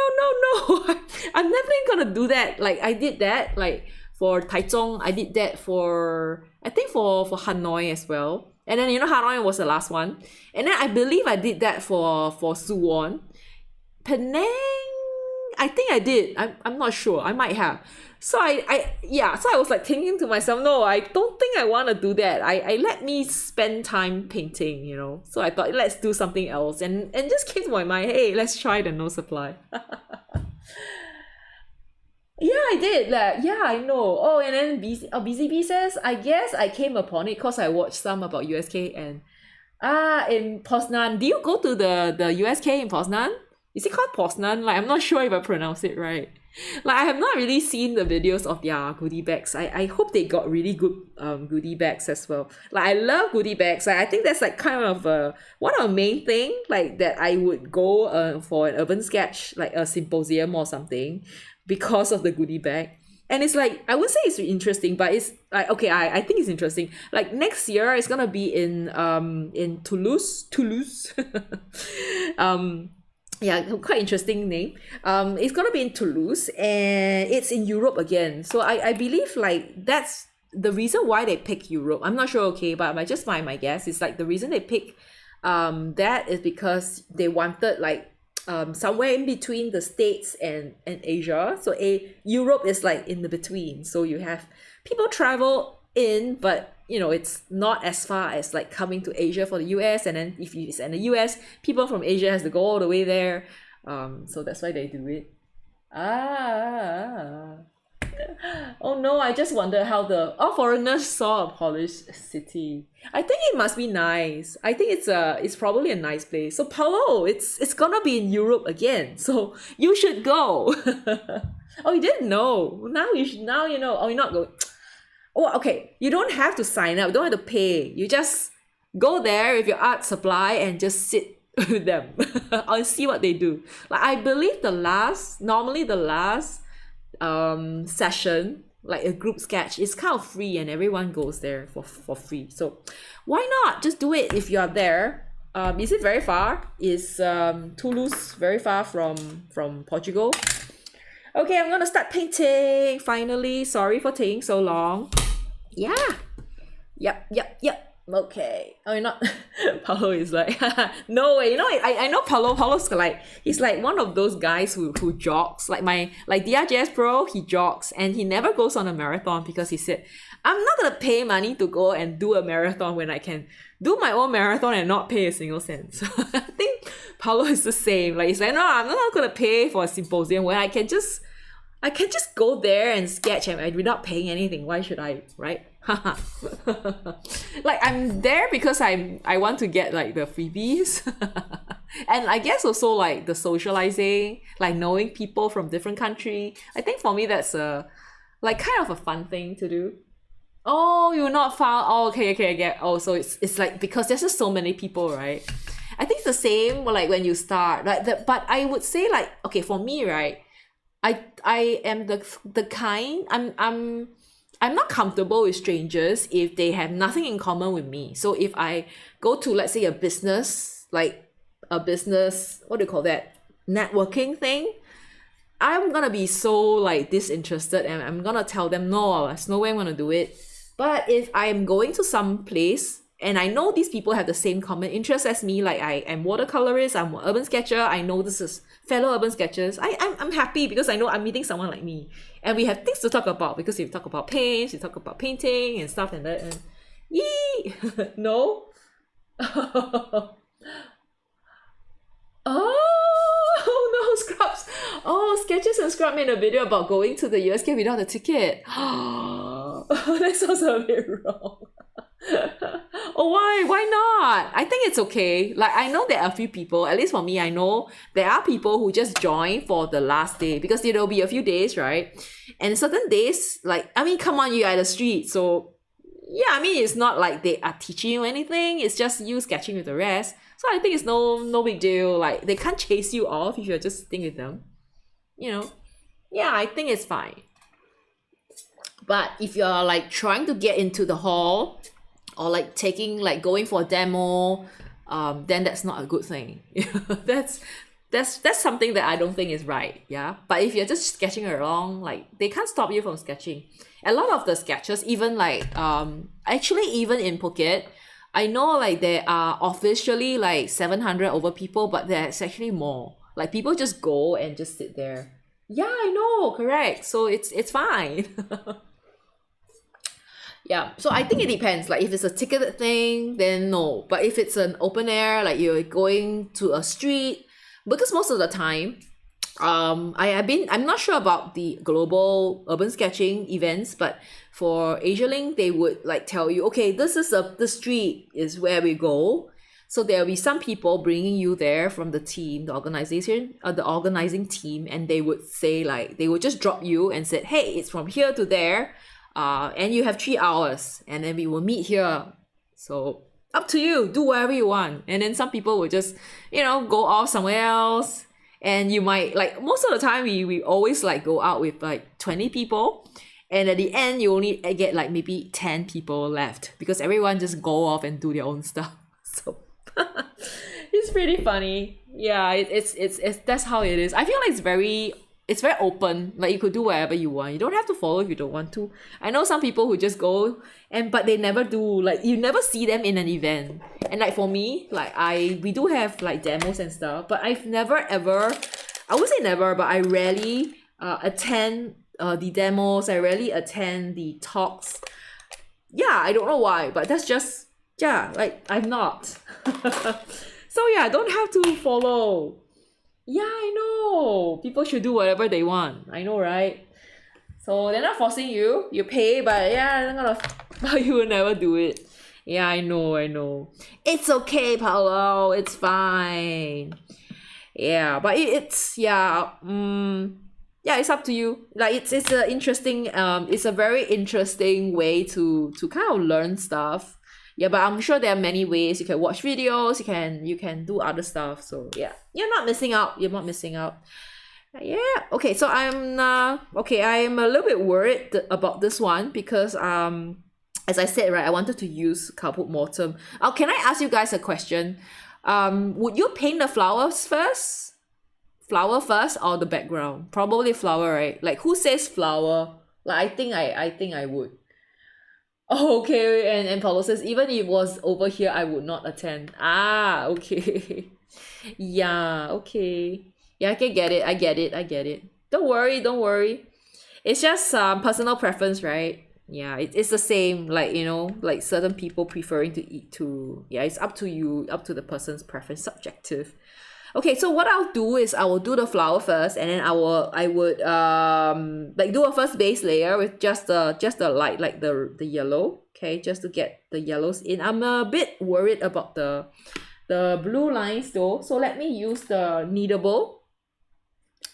I'm never gonna do that. Like I did that like for Taichung, I did that for, I think for Hanoi as well. And then Hanoi was the last one. And then I believe I did that for Suwon. Penang, I think I did. I'm not sure. I might have. So so I was like thinking to myself, no, I don't think I want to do that. I let me spend time painting, So I thought, let's do something else. And just came to my mind, hey, let's try the no supply. Yeah, I did. Like, yeah, I know. Oh, and then BZB says, I guess I came upon it because I watched some about USK and in Poznan. Do you go to the USK in Poznan? Is it called Poznan? Like, I'm not sure if I pronounce it right. Like, I have not really seen the videos of their goodie bags. I hope they got really good goodie bags as well. Like, I love goodie bags. I think that's like kind of one of the main thing like that I would go for an urban sketch, like a symposium or something, because of the goodie bag. And it's like, I would say it's interesting, but it's like, okay, I think it's interesting. Like next year it's gonna be in Toulouse. Yeah, quite interesting name. It's gonna be in Toulouse and it's in Europe again. So I believe like that's the reason why they pick Europe. I'm not sure, okay, but just my guess is like the reason they pick that is because they wanted like somewhere in between the States and Asia. So Europe is like in the between. So you have people travel in, but it's not as far as like coming to Asia for the US. And then if it's in the US, people from Asia has to go all the way there. So that's why they do it. Oh no, I just wonder how all foreigners saw a polished city. I think it must be nice. I think it's probably a nice place. So Paulo, it's gonna be in Europe again. So you should go. Oh, you didn't know. Now you know. Oh, you're not going. Oh, okay. You don't have to sign up. You don't have to pay. You just go there with your art supply and just sit with them and see what they do. Like I believe the last session, like a group sketch, is kind of free and everyone goes there for free. So why not just do it if you are there? Is it very far? Is Toulouse very far from Portugal? Okay, I'm gonna start painting finally. Sorry for taking so long. Yeah. Yep. Okay. I mean, not Paulo is like, no way. You know, I know Paulo. Paulo's like, he's like one of those guys who jogs. Like like DRJS Pro, he jogs and he never goes on a marathon because he said, I'm not gonna pay money to go and do a marathon when I can do my own marathon and not pay a single cent. So I think Paulo is the same. Like he's like, no, I'm not gonna pay for a symposium when I can just go there and sketch and without paying anything. Why should I, right? Like I'm there because I want to get like the freebies. And I guess also like the socializing, like knowing people from different country. I think for me that's like kind of a fun thing to do. Oh, you're not found. Oh, okay, I get. Oh, so it's like because there's just so many people, right? I think it's the same like when you start, like but I would say like, okay, for me, right? I am the kind I'm not comfortable with strangers if they have nothing in common with me. So if I go to, let's say, a business, like a business, what do you call that? Networking thing, I'm gonna be so like disinterested and I'm gonna tell them, no, there's no way I'm gonna do it. But if I'm going to some place and I know these people have the same common interests as me, like I am watercolorist, I'm an urban sketcher, I know this is fellow urban sketchers, I'm happy because I know I'm meeting someone like me. And we have things to talk about because we talk about paints, we talk about painting and stuff and that. And yee! No? Oh no, Scrubs. Oh, Sketches and Scrub made a video about going to the USK without a ticket. That sounds a bit wrong. Oh, why? Why not? I think it's okay. Like, I know there are a few people, at least for me, I know there are people who just join for the last day because there'll be a few days, right? And certain days, like, I mean, come on, you're at the street. So, yeah, I mean, it's not like they are teaching you anything. It's just you sketching with the rest. So I think it's no big deal. Like, they can't chase you off if you're just sitting with them. You know? Yeah, I think it's fine. But if you're like trying to get into the hall or like going for a demo, then that's not a good thing. that's something that I don't think is right. Yeah. But if you're just sketching along, like they can't stop you from sketching. A lot of the sketches, even like actually even in Phuket, I know like there are officially like 700 over people, but there's actually more. Like people just go and just sit there. Yeah, I know, correct. So it's fine. Yeah, so I think it depends. Like if it's a ticketed thing, then no. But if it's an open air, like you're going to a street, because most of the time, I'm not sure about the global urban sketching events, but for AsiaLink, they would like tell you, okay, this is the street is where we go. So there'll be some people bringing you there from the team, the organizing team, and they would say like they would just drop you and said, hey, it's from here to there. And you have 3 hours and then we will meet here. So up to you, do whatever you want. And then some people will just, go off somewhere else. And you might like most of the time we always like go out with like 20 people. And at the end you only get like maybe 10 people left because everyone just go off and do their own stuff. So it's pretty funny. Yeah, it's that's how it is. I feel like it's very open. Like you could do whatever you want. You don't have to follow if you don't want to. I know some people who just go but they never do. Like you never see them in an event. And like for me, like we do have like demos and stuff, but I've never ever, I would say never, but I rarely attend the demos. I rarely attend the talks. Yeah, I don't know why, but that's just, yeah, like I'm not. So yeah, I don't have to follow. Yeah, I know. People should do whatever they want. I know, right? So they're not forcing you. You pay, but yeah, but you will never do it. Yeah, I know. It's okay, Paolo. It's fine. Yeah, but it's it's up to you. Like it's a interesting it's a very interesting way to kind of learn stuff. Yeah, but I'm sure there are many ways. You can watch videos, you can do other stuff. So yeah, you're not missing out. Yeah. Okay, so I am a little bit worried about this one because as I said, right, I wanted to use Caput Mortuum. Can I ask you guys a question? Would you paint the flowers first? Flower first or the background? Probably flower, right? Like who says flower? Like I think I would. Oh, okay, and Paulo says, even if it was over here, I would not attend. Ah, okay. Yeah, okay. Yeah, I can get it. I get it. I get it. Don't worry, don't worry. It's just personal preference, right? Yeah, it's the same. Like, you know, like certain people preferring to eat too. Yeah, it's up to you, up to the person's preference, subjective. Okay, so what I'll do is I will do the flower first, and then I would like do a first base layer with just the light, like the yellow. Okay, just to get the yellows in. I'm a bit worried about the blue lines though, so let me use the kneadable,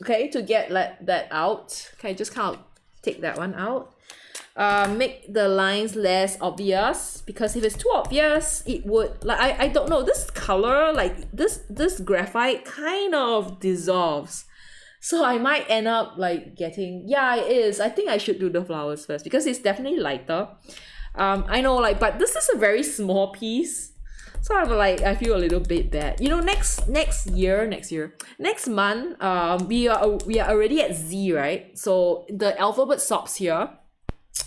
okay, to get like that out. Okay, just kind of take that one out. Make the lines less obvious, because if it's too obvious, it would, like, I don't know, this color, like this graphite kind of dissolves, so I might end up like getting, yeah, it is. I think I should do the flowers first because it's definitely lighter. I know, like, but this is a very small piece, so I'm like, I feel a little bit bad. You know, next month, we are already at Z, right? So the alphabet stops here.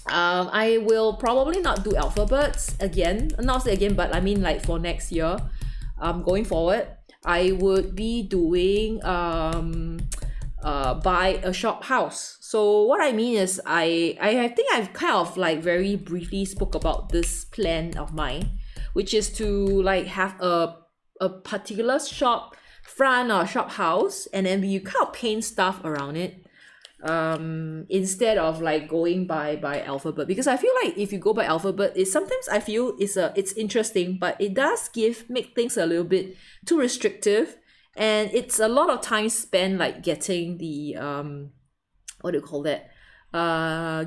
I will probably not do alphabets again, not say again, but I mean like for next year, going forward, I would be doing buy a shop house. So what I mean is I think I've kind of like very briefly spoke about this plan of mine, which is to like have a particular shop front or shop house, and then you kind of paint stuff around it, instead of like going by alphabet, because I feel like if you go by alphabet, it sometimes I feel it's interesting, but it does make things a little bit too restrictive, and it's a lot of time spent like getting the what do you call that,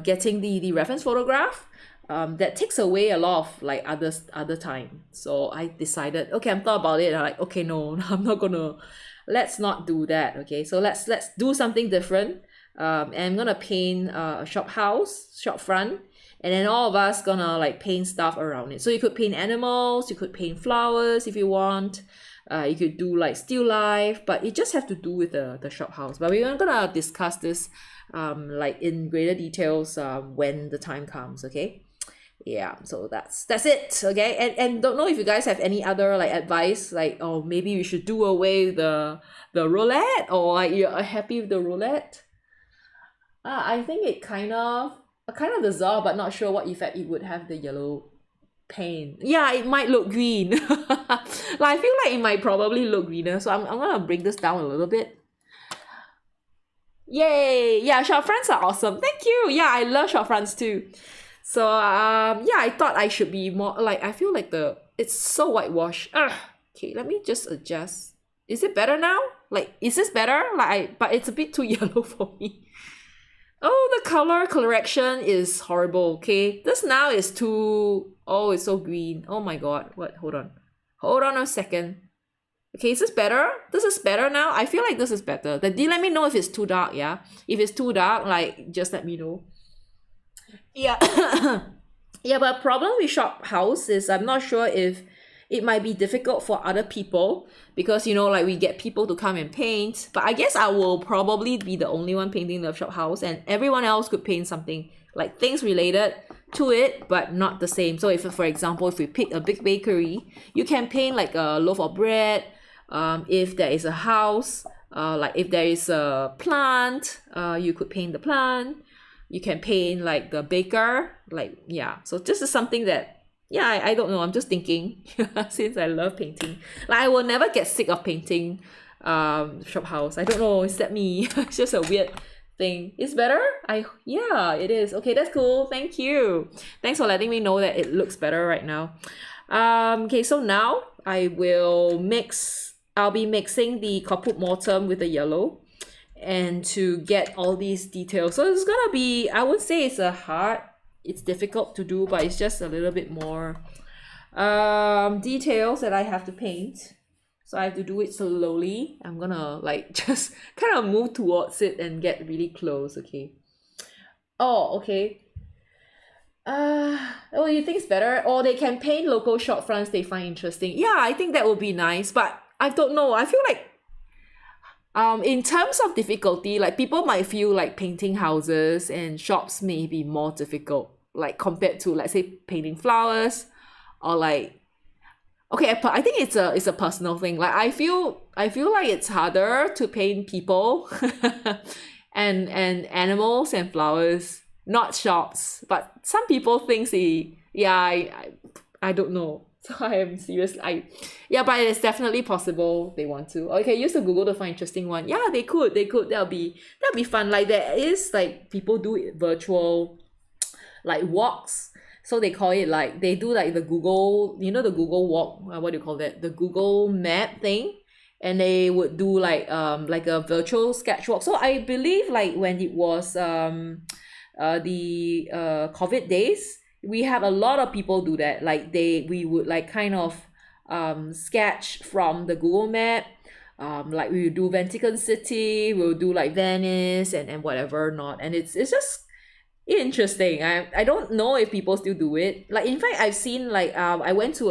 getting the reference photograph, that takes away a lot of like other time. So I decided, okay, I'm thought about it, I'm like, okay, no, I'm not gonna, let's not do that. Okay, so let's do something different. And I'm gonna paint a shop house, shop front, and then all of us gonna like paint stuff around it. So you could paint animals, you could paint flowers if you want, you could do like still life, but you just have to do with the shop house. But we're gonna discuss this like in greater details when the time comes. Okay, yeah, so that's it. Okay, and don't know if you guys have any other like advice, like, oh, maybe we should do away with the roulette, or like you're happy with the roulette. I think it kind of dissolve, but not sure what effect it would have the yellow paint. Yeah, it might look green. Like, I feel like it might probably look greener, so I'm gonna bring this down a little bit. Yay! Yeah, short fronts are awesome. Thank you. Yeah, I love short fronts too. So yeah, I thought I should be more like, I feel like it's so whitewashed. Okay, let me just adjust. Is it better now? Like, is this better? Like, but it's a bit too yellow for me. Oh, the color correction is horrible. Okay, this now is too, oh, it's so green. Oh my god. What? Hold on a second. Okay, is this better? This is better now. I feel like this is better. Then let me know if it's too dark. Yeah, if it's too dark, like, just let me know. Yeah. Yeah, but problem with shop house is I'm not sure if it might be difficult for other people, because, you know, like, we get people to come and paint, but I guess I will probably be the only one painting the shop house, and everyone else could paint something like things related to it but not the same. So if, for example, if we pick a big bakery, you can paint like a loaf of bread. If there is a house, like if there is a plant, you could paint the plant. You can paint like the baker, like, yeah. So this is something that, yeah, I don't know, I'm just thinking. Since I love painting, like, I will never get sick of painting shop house. I don't know, is that me? It's just a weird thing. It's better? Yeah, it is. Okay, that's cool. Thank you. Thanks for letting me know that it looks better right now. Okay, so now I'll be mixing the Caput Mortuum with the yellow, and to get all these details. So it's gonna be, I would say it's difficult to do, but it's just a little bit more details that I have to paint. So I have to do it slowly. I'm gonna like just kind of move towards it and get really close. Okay. Oh, okay. Oh, you think it's better? Or they can paint local short fronts they find interesting. Yeah, I think that would be nice, but I don't know. I feel like in terms of difficulty, like, people might feel like painting houses and shops may be more difficult. like compared to, let's say, painting flowers, or like, okay, but I think it's a personal thing. Like I feel like it's harder to paint people and animals and flowers, not shops. But some people think I don't know. So I am serious. Yeah, but it's definitely possible they want to. Okay, use the Google to find interesting one. Yeah, they could. That'll be fun. Like there is like people do virtual like walks. So they call it like they do like the Google, the Google walk, what do you call that? The Google map thing. And they would do like a virtual sketch walk. So I believe like when it was the COVID days, we have a lot of people do that. Like we would like kind of sketch from the Google map. Like we would do Vatican City, we'll do like Venice and whatever not. And it's just interesting. I don't know if people still do it. Like in fact, I've seen like I went to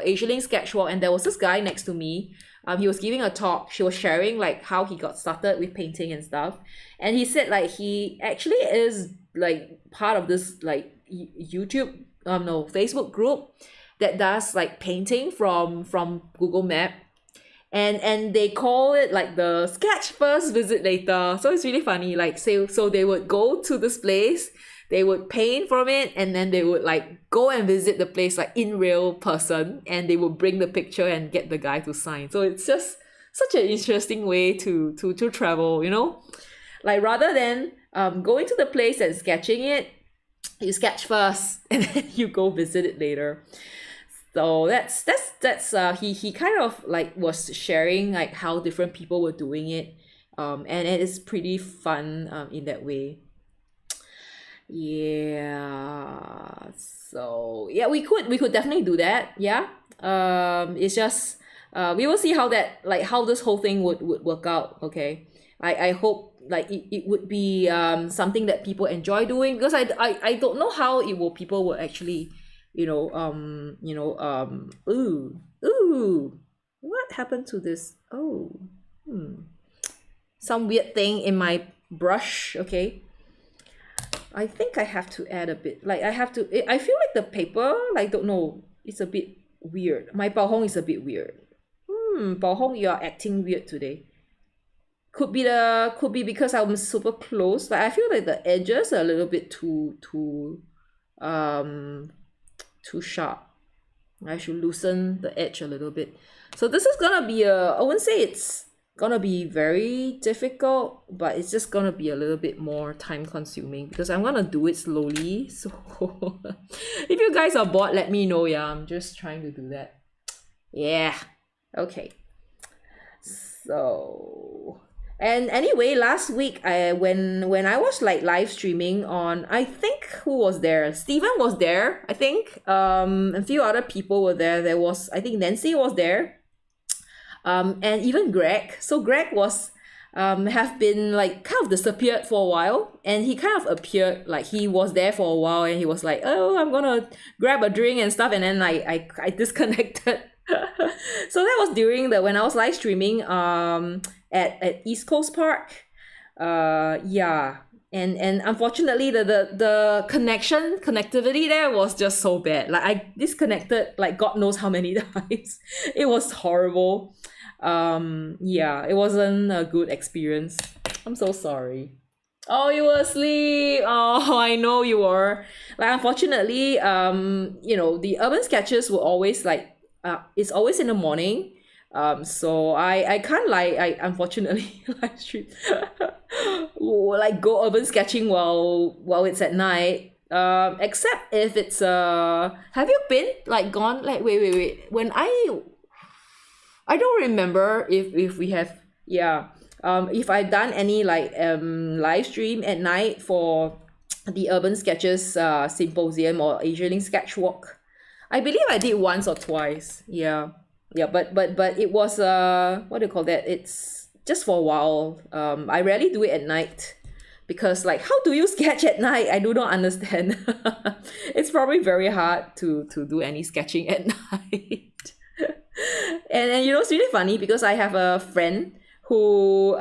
Asia sketch walk, and there was this guy next to me. He was giving a talk. She was sharing like how he got started with painting and stuff, and he said like he actually is like part of this like YouTube Facebook group that does like painting from Google Map. And they call it like the sketch first, visit later. So it's really funny. Like so they would go to this place, they would paint from it, and then they would like go and visit the place like in real person, and they would bring the picture and get the guy to sign. So it's just such an interesting way to travel, like rather than going to the place and sketching it, you sketch first and then you go visit it later. So that's he kind of like was sharing like how different people were doing it, and it is pretty fun in that way. Yeah. So yeah, we could definitely do that. Yeah. It's just we will see how this whole thing would work out. Okay. I hope like it would be something that people enjoy doing, because I don't know how people will actually what happened to this? Some weird thing in my brush. Okay, I think I have to add a bit, like I feel like the paper, like, don't know, it's a bit weird. My Bao Hong is a bit weird. Bao Hong, you are acting weird today. Could be because I'm super close. Like I feel like the edges are a little bit too sharp. I should loosen the edge a little bit. So this is gonna be I wouldn't say it's gonna be very difficult, but it's just gonna be a little bit more time consuming because I'm gonna do it slowly. So if you guys are bored, let me know. Yeah, I'm just trying to do that. Yeah. Okay. So, and anyway, last week when I was like live streaming on, I think who was there? Steven was there, I think. A few other people were there. There was, I think Nancy was there. And even Greg. So Greg was have been like kind of disappeared for a while, and he kind of appeared, like he was there for a while, and he was like, oh, I'm gonna grab a drink and stuff, and then I disconnected. So that was during when I was live streaming at East Coast Park. Yeah. And unfortunately the connectivity there was just so bad. Like I disconnected like God knows how many times. It was horrible. Yeah, it wasn't a good experience. I'm so sorry. Oh, you were asleep. Oh, I know you were. Like unfortunately, the urban sketches were always like it's always in the morning. So I can't I unfortunately live stream like go urban sketching while it's at night. Except if it's have you been like gone like wait when I don't remember if we have, yeah, if I've done any like live stream at night for the urban sketches symposium or Asian sketch walk. I believe I did once or twice. Yeah, but it was what do you call that? It's just for a while. I rarely do it at night because like how do you sketch at night? I do not understand. It's probably very hard to do any sketching at night. and it's really funny because I have a friend who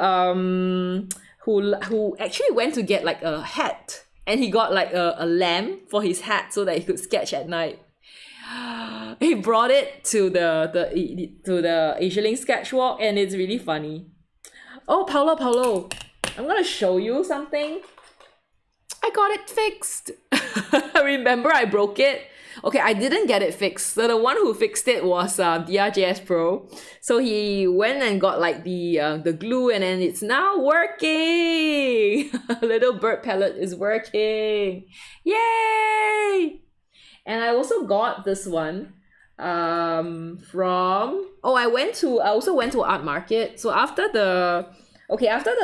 actually went to get like a hat And he got like a lamp for his hat so that he could sketch at night. He brought it to the Asialing sketch walk, and it's really funny. Oh, Paulo, I'm gonna show you something. I got it fixed. Remember, I broke it. Okay, I didn't get it fixed. So the one who fixed it was DRJS Pro. So he went and got like the glue, and then it's now working. Little bird pellet is working. Yay! And I also got this one from I also went to an art market. So after the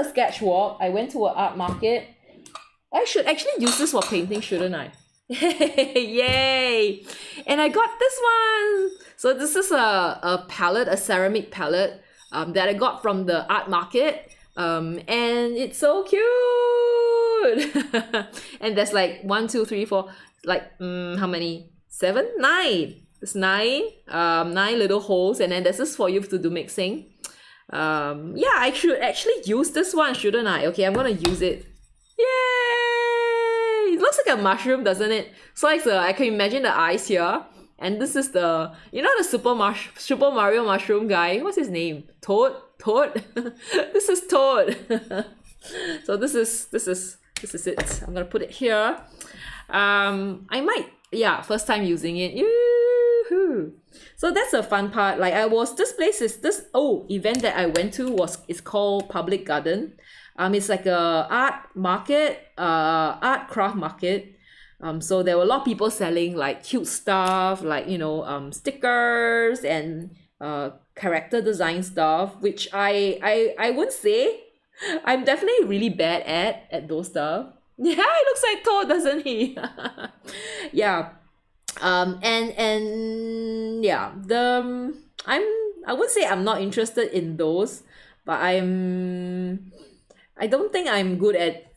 sketch walk, I went to an art market. I should actually use this for painting, shouldn't I? Yay! And I got this one. So this is a palette, a ceramic palette that I got from the art market. And it's so cute. And there's like 1, 2, 3, 4, like how many? 7? 9. There's 9. 9 little holes, and then this is for you to do mixing. Yeah, I should actually use this one, shouldn't I? Okay, I'm gonna use it. Yay! It looks like a mushroom, doesn't it? So it's I can imagine the eyes here. And this is the Super Mario mushroom guy. What's his name? Toad? This is Toad. So this is it. I'm gonna put it here. I might, first time using it. Yoo-hoo. So that's a fun part. Like this event that I went to it's called Public Garden. It's like a art craft market. So there were a lot of people selling like cute stuff, like stickers and character design stuff, which I wouldn't say I'm definitely really bad at those stuff. Yeah, it looks like Toad, doesn't he? Yeah. And yeah, I would say I'm not interested in those, but I don't think I'm good at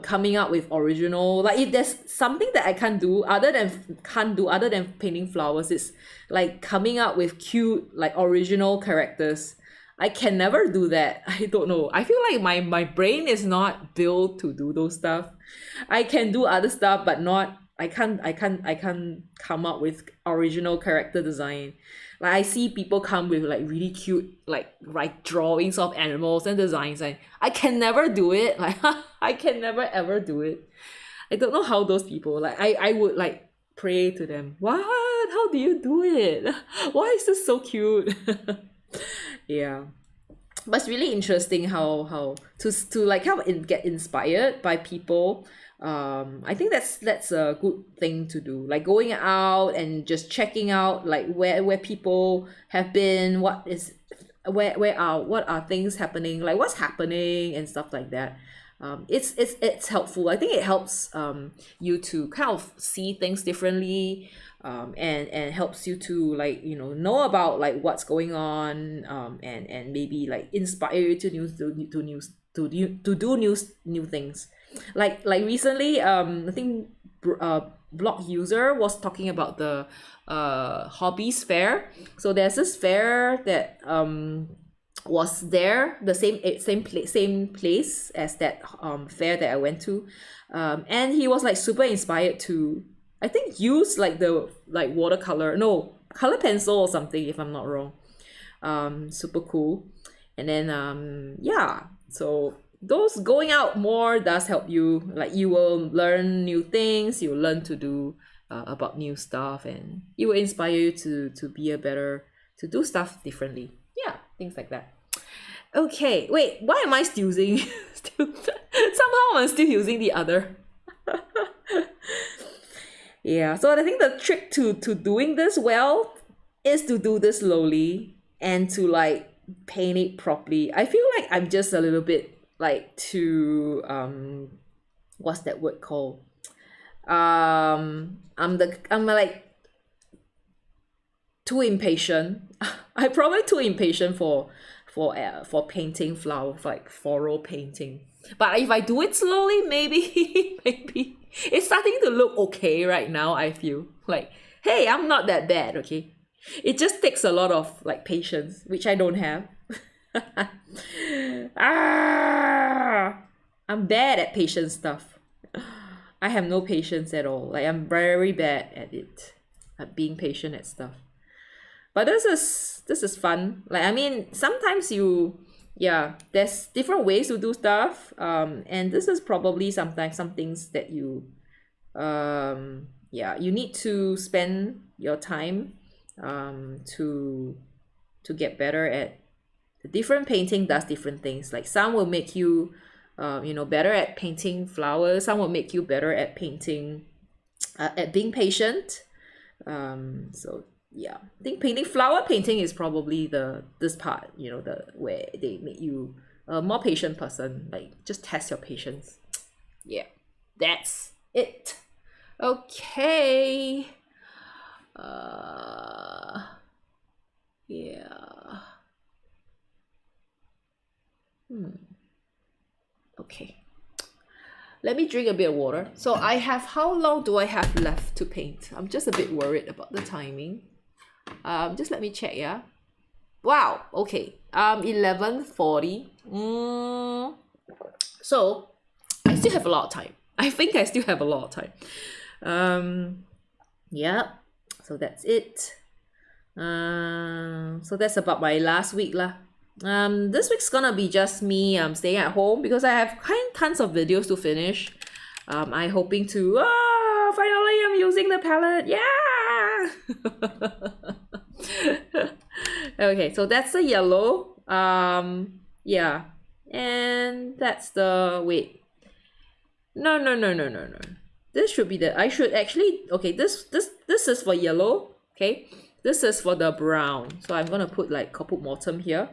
coming up with original, like if there's something that I can't do other than painting flowers, it's like coming up with cute, like original characters. I can never do that. I don't know. I feel like my brain is not built to do those stuff. I can do other stuff, but not I can't come up with original character design. Like I see people come with like really cute like drawings of animals and designs, and I can never do it. Like I can never ever do it. I don't know how those people, like I would like pray to them. What? How do you do it? Why is this so cute? Yeah. But it's really interesting how to like get inspired by people. I think that's a good thing to do, like going out and just checking out like where people have been, what are things happening, like what's happening and stuff like that. It's helpful. I think it helps you to kind of see things differently, and helps you to like know about like what's going on, and maybe like inspire you to do new things. Like recently, I think blog user was talking about the hobbies fair. So there's this fair that was there, the same place as that fair that I went to, and he was like super inspired to, I think, use like the color pencil or something, if I'm not wrong. Super cool. And then so those going out more does help you, like you will learn new things, you learn to do about new stuff, and it will inspire you to to do stuff differently. Yeah, things like that. Okay, wait, why am I still using somehow I'm still using the other. Yeah, so I think the trick to doing this well is to do this slowly and to like paint it properly. I feel like I'm just a little bit like too what's that word called? I'm like too impatient. I'm probably too impatient for painting flowers, like floral painting. But if I do it slowly, maybe maybe it's starting to look okay right now. I feel like, hey, I'm not that bad, okay? It just takes a lot of like patience, which I don't have. I'm bad at patience stuff. I have no patience at all. Like I'm very bad at it, at being patient at stuff. But this is fun. Like I mean, sometimes there's different ways to do stuff. And this is probably sometimes some things that you you need to spend your time to get better at. Different painting does different things. Like some will make you better at painting flowers. Some will make you better at painting at being patient. So yeah, I think flower painting is probably this part, the where they make you a more patient person. Like just test your patience. Yeah, that's it. Okay. Yeah. Okay. Let me drink a bit of water. So how long do I have left to paint? I'm just a bit worried about the timing. Just let me check, yeah. Wow, okay. 11:40. So I still have a lot of time. I think I still have a lot of time. Yeah. So that's it. So that's about my last week lah. This week's gonna be just me staying at home because I have tons of videos to finish. I'm hoping to finally I'm using the palette. Yeah. Okay, so that's the yellow. Yeah. And that's the wait. No. This should be I should actually this is for yellow. Okay. This is for the brown. So I'm gonna put like Caput Mortuum here.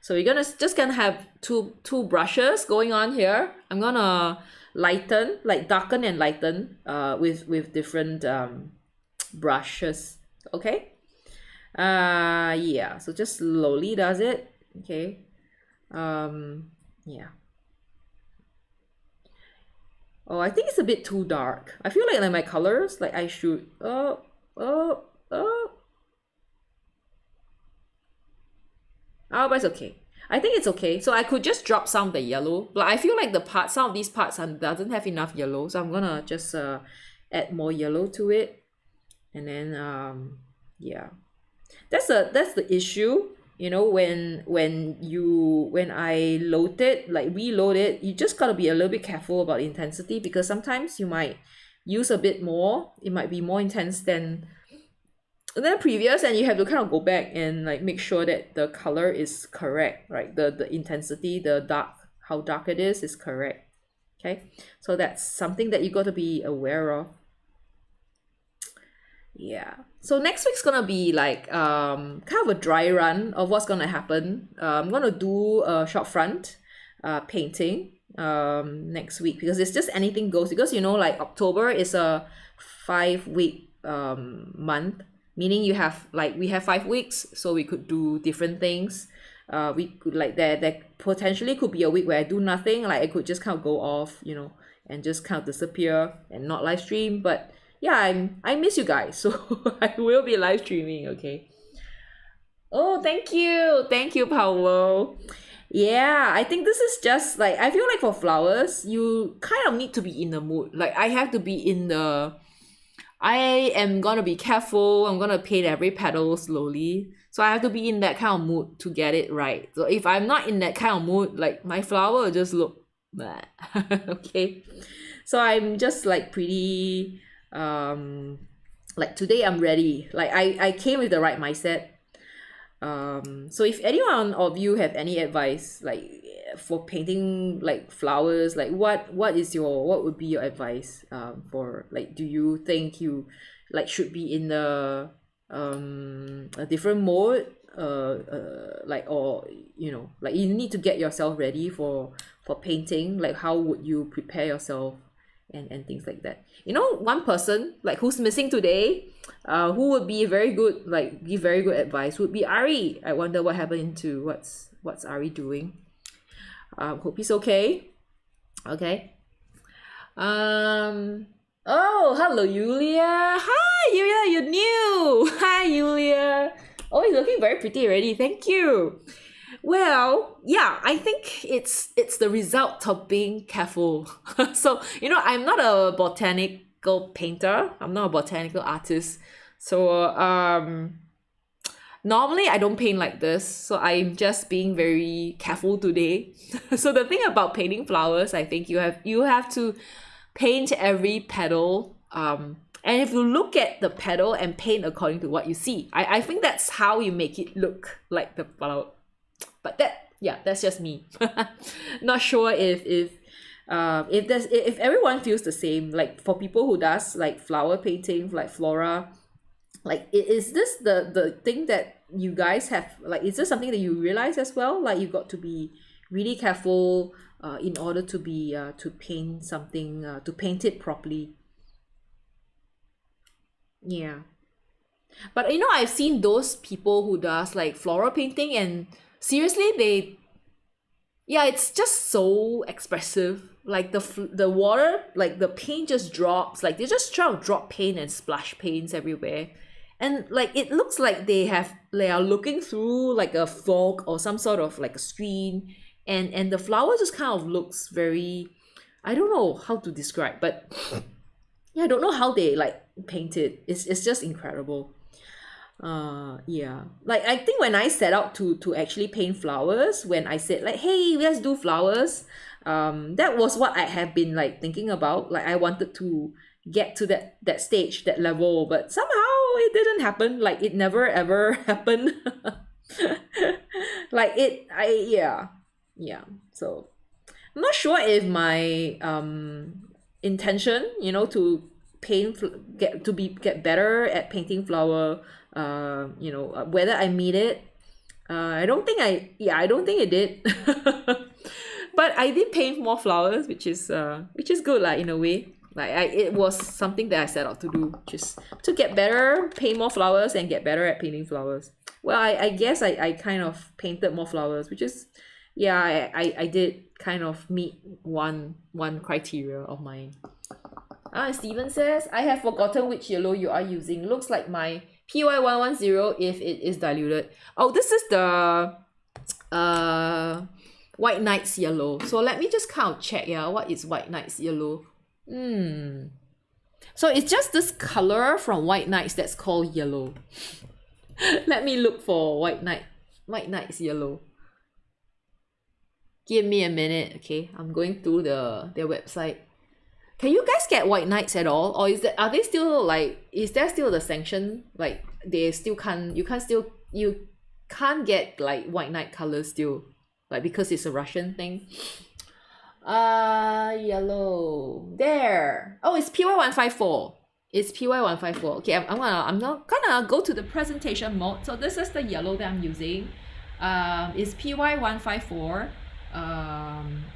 So we're just gonna have two brushes going on here. I'm gonna darken and lighten with different brushes. Okay. Yeah. So just slowly does it. Okay. Yeah. Oh, I think it's a bit too dark. I feel like my colors, like I should Oh, but it's okay. I think it's okay. So I could just drop some of the yellow. But I feel like some of these parts doesn't have enough yellow. So I'm gonna just add more yellow to it. And then yeah. That's the issue. When I reload it, you just gotta be a little bit careful about intensity because sometimes you might use a bit more. It might be more intense than previous, and you have to kind of go back and like make sure that the color is correct, right? The intensity, how dark it is correct. Okay, so that's something that you got to be aware of. Yeah, so next week's gonna be like kind of a dry run of what's gonna happen. I'm gonna do a short front painting next week because it's just anything goes, because like October is a 5-week month, meaning we have 5 weeks, so we could do different things. We could there potentially could be a week where I do nothing, like I could just kind of go off, and just kind of disappear and not live stream. But yeah, I miss you guys, so I will be live streaming. Okay. Oh, thank you, Paolo. Yeah, I think this is just like, I feel like for flowers, you kind of need to be in the mood. Like I have to be I am gonna be careful. I'm gonna paint every petal slowly. So I have to be in that kind of mood to get it right. So if I'm not in that kind of mood, like my flower will just look blah. Okay. So I'm just like pretty like today I'm ready. Like I came with the right mindset. So if anyone of you have any advice like for painting like flowers, like what would be your advice for, like, do you think you like should be in the a different mode, like, or like you need to get yourself ready for painting, like how would you prepare yourself and things like that? One person like who's missing today, who would be very good, like give very good advice, would be Ari. I wonder what happened to what's Ari doing. Hope he's okay. Okay. Oh, hello, Yulia. Hi, Yulia, you're new. Hi, Yulia. Oh, you're looking very pretty already. Thank you. Well, yeah, I think it's the result of being careful. So, I'm not a botanical painter. I'm not a botanical artist. So, normally I don't paint like this. So I'm just being very careful today. So the thing about painting flowers, I think you have to paint every petal. And if you look at the petal and paint according to what you see, I think that's how you make it look like the flower. But that's just me. Not sure if everyone feels the same. Like for people who does like flower painting, like flora, like is this the thing that you guys have, like is this something that you realize as well, like you got to be really careful in order to be to paint something, to paint it properly? Yeah, but I've seen those people who does like floral painting, and seriously yeah, it's just so expressive. Like the water, like the paint just drops. Like they just try to drop paint and splash paints everywhere, and like it looks like they are looking through like a fog or some sort of like a screen, and the flower just kind of looks very, I don't know how to describe, but yeah, I don't know how they like paint it. It's just incredible. Yeah, like I think when I set out to actually paint flowers, when I said like, hey, let's do flowers, that was what I have been like thinking about. Like I wanted to get to that stage, that level, but somehow it didn't happen. Like it never ever happened. Like yeah. So I'm not sure if my intention, to get better at painting flower, whether I meet it. I don't think I don't think it did. But I did paint more flowers, which is good like in a way. Like it was something that I set out to do, just to get better, paint more flowers and get better at painting flowers. Well, I guess I kind of painted more flowers, which is, yeah, I did kind of meet one criteria of mine. Steven says, I have forgotten which yellow you are using. Looks like my PY110 if it is diluted. Oh, this is the White Knight's yellow. So let me just kind of check, what is White Knight's yellow? So it's just this color from White Knights that's called yellow. Let me look for White Knight's yellow. Give me a minute, okay? I'm going through their website. Can you guys get White Knights at all? Or is there still the sanction? Like you can't get like White Knight colors still, like because it's a Russian thing. Yellow. There. Oh, it's PY154. It's PY154. Okay, I'm not gonna go to the presentation mode. So this is the yellow that I'm using. It's PY154.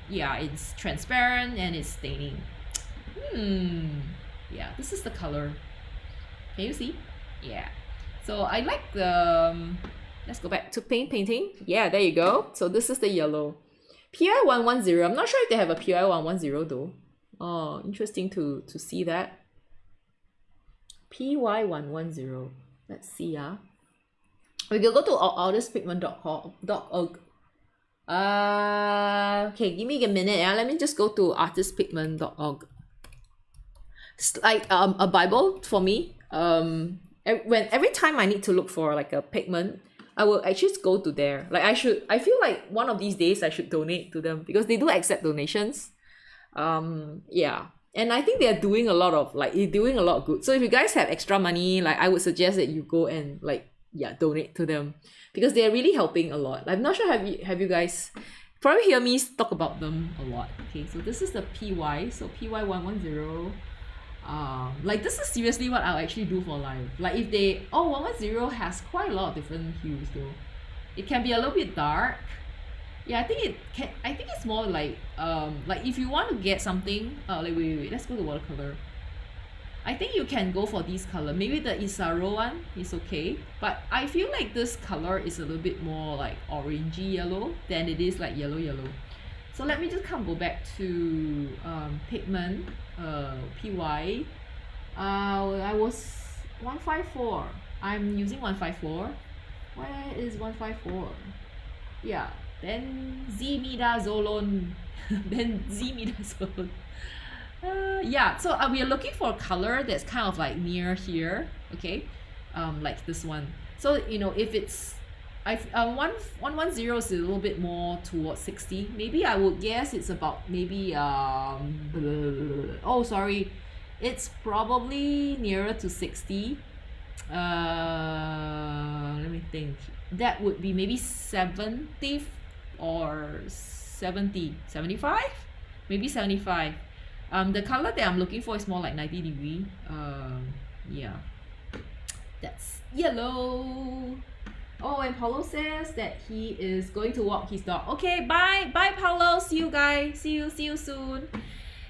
Yeah, it's transparent and it's staining. Yeah, this is the color. Can you see? Yeah. So I like the let's go back to painting. Yeah, there you go. So this is the yellow. PY110. I'm not sure if they have a PY110 though. Oh, interesting to see that. PY110. Let's see. We can go to artistpigment.org. Okay, give me a minute. Let me just go to artistpigment.org. It's like a Bible for me. Every time I need to look for like a pigment, I will actually go to there. Like I feel like one of these days I should donate to them because they do accept donations. Yeah. And I think they're doing a lot of good. So if you guys have extra money, like I would suggest that you go and donate to them because they're really helping a lot. I'm not sure have you guys probably hear me talk about them a lot. Okay, so this is the PY, so PY110. Like this is seriously what I'll actually do for live. Like if 110 has quite a lot of different hues though. It can be a little bit dark. Yeah, I think it's more like if you want to get something, wait, let's go to watercolor. I think you can go for this color. Maybe the Isaro one is okay, but I feel like this color is a little bit more like orangey yellow than it is like yellow. So let me just go back to pigment, PY. I was 154. I'm using 154. Where is 154? Yeah, Benzimidazolone. Benzimidazolone. Yeah, so we are looking for a color that's kind of like near here, okay, like this one. So you know, if it's one 110 is a little bit more towards 60. Maybe I would guess it's about maybe oh sorry, it's probably nearer to 60. Let me think. That would be maybe 70 or 70, 75, maybe 75. The color that I'm looking for is more like 90 degree. Yeah, that's yellow. Oh, and Paulo says that he is going to walk his dog. Okay, bye Paulo. See you guys. See you soon.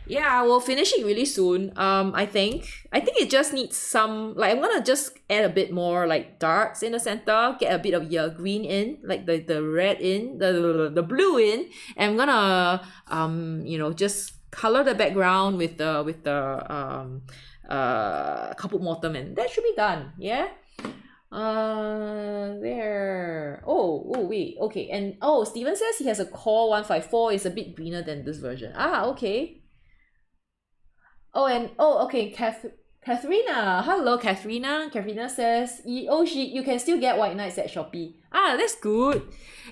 Yeah, we'll finish it really soon. I think it just needs some, like, I'm gonna just add a bit more like darks in the center, get a bit of your green in, like the red in, the blue in, and I'm gonna you know, just color the background with the Caput Mortuum, and that should be done. Yeah. There. Oh wait, okay. And Steven says he has a core 154. It's a bit greener than this version. Okay. Okay, Katharina. Hello, Katharina. Katharina says, you can still get white knights at Shopee. That's good.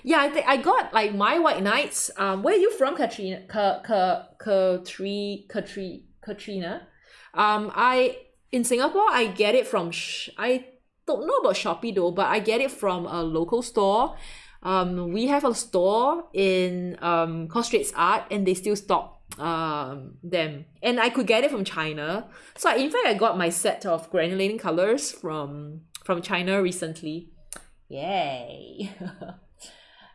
Yeah, I think I got like my white knights. Where are you from, Katrina? Katrina. In Singapore, I get it from I don't know about Shopee though, but I get it from a local store. We have a store in called Straits Art, and they still stock them, and I could get it from China. So in fact, I got my set of granulating colors from China recently. Yay.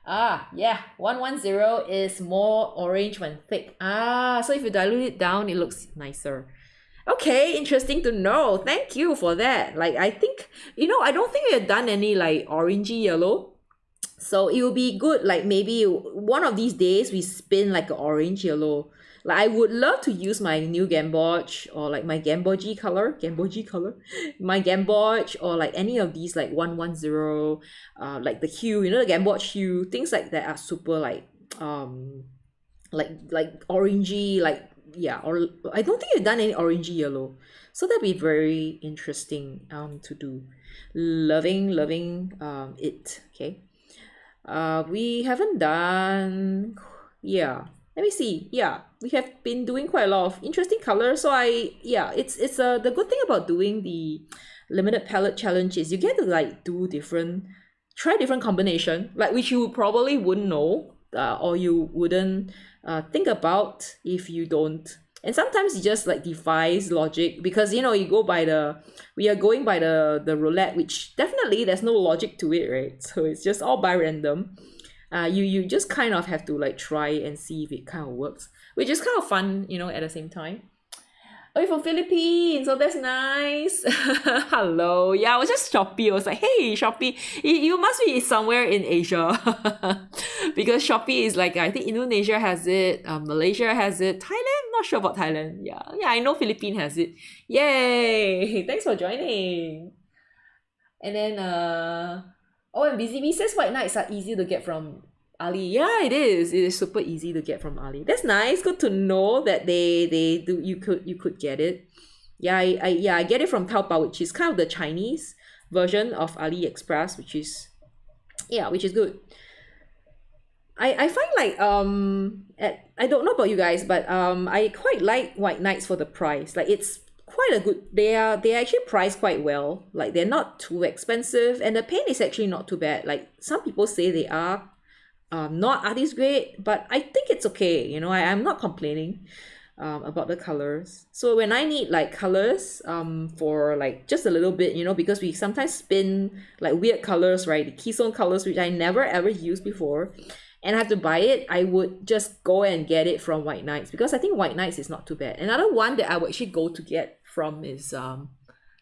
Yeah, 110 is more orange when thick. So if you dilute it down, it looks nicer. Okay, interesting to know. Thank you for that. Like, I think, you know, I don't think we have done any like orangey yellow. So it will be good, like maybe one of these days we spin like an orange yellow. Like, I would love to use my new Gamboge or like my Gamboge color, my Gamboge, or like any of these like 110, like the hue, you know, the Gamboge hue, things like that are super like orangey, like, yeah. Or I don't think you've done any orangey yellow, so that'd be very interesting to do. Loving it. Okay. We haven't done, yeah, let me see. Yeah, we have been doing quite a lot of interesting colors. So it's the good thing about doing the limited palette challenge is you get to like try different combination, like, which you probably wouldn't know, or you wouldn't think about if you don't. And sometimes it just like defies logic, because, you know, we are going by the roulette, which definitely there's no logic to it, right? So it's just all by random. You just kind of have to like try and see if it kind of works, which is kind of fun, you know, at the same time. Oh, you're from Philippines, so that's nice. Hello. Yeah, I was just Shopee. I was like, hey, Shopee, you must be somewhere in Asia. Because Shopee is like, I think Indonesia has it, Malaysia has it, Thailand, not sure about Thailand. Yeah, I know Philippines has it. Yay! Thanks for joining. And then, and BZB says white knights are easy to get from Ali. Yeah, it is. It is super easy to get from Ali. That's nice. Good to know that they do. You could get it. Yeah, I get it from Taobao, which is kind of the Chinese version of AliExpress, which is good. I find like I don't know about you guys, but I quite like white knights for the price. Like, it's quite a good, they are actually priced quite well. Like, they're not too expensive, and the paint is actually not too bad. Like, some people say they are not artist grade, but I think it's okay. You know, I'm not complaining about the colors. So when I need like colors for like just a little bit, you know, because we sometimes spin like weird colors, right? The keystone colors, which I never ever used before, and I have to buy it, I would just go and get it from White Knights, because I think White Knights is not too bad. Another one that I would actually go to get from is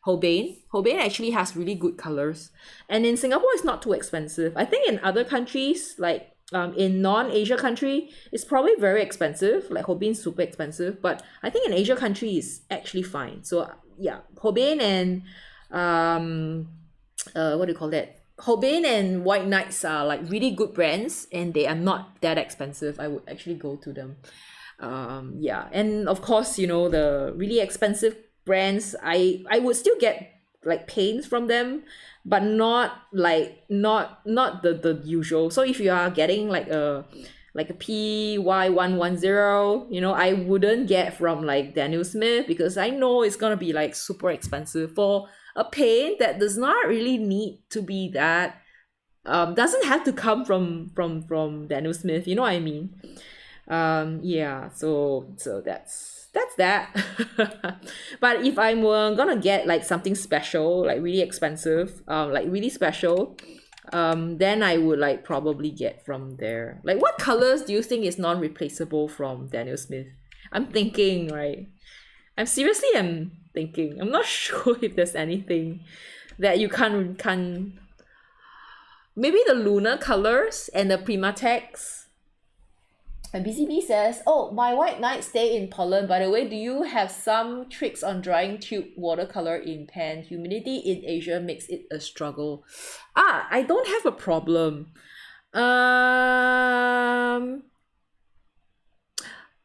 Holbein. Holbein actually has really good colors, and in Singapore it's not too expensive. I think in other countries, like in non-Asia country, it's probably very expensive. Like, Holbein's super expensive, but I think in Asia country is actually fine. So yeah, Holbein and what do you call that? Hobain and White Knights are like really good brands, and they are not that expensive. I would actually go to them. Yeah, and of course, you know, the really expensive brands, I would still get like paints from them, but not like not the usual. So if you are getting like a PY110, you know, I wouldn't get from like Daniel Smith, because I know it's gonna be like super expensive for a paint that does not really need to be that, doesn't have to come from Daniel Smith, you know what I mean? Yeah, so that's that. But if I'm gonna get like something special, like really expensive, like really special, then I would like probably get from there. Like, what colors do you think is non-replaceable from Daniel Smith? I'm thinking, right? I'm thinking. I'm not sure if there's anything that you can't. Maybe the lunar colors and the Primatex. And BCB says, oh, my White Knights stay in Poland. By the way, do you have some tricks on drying tube watercolor in pen? Humidity in Asia makes it a struggle. I don't have a problem.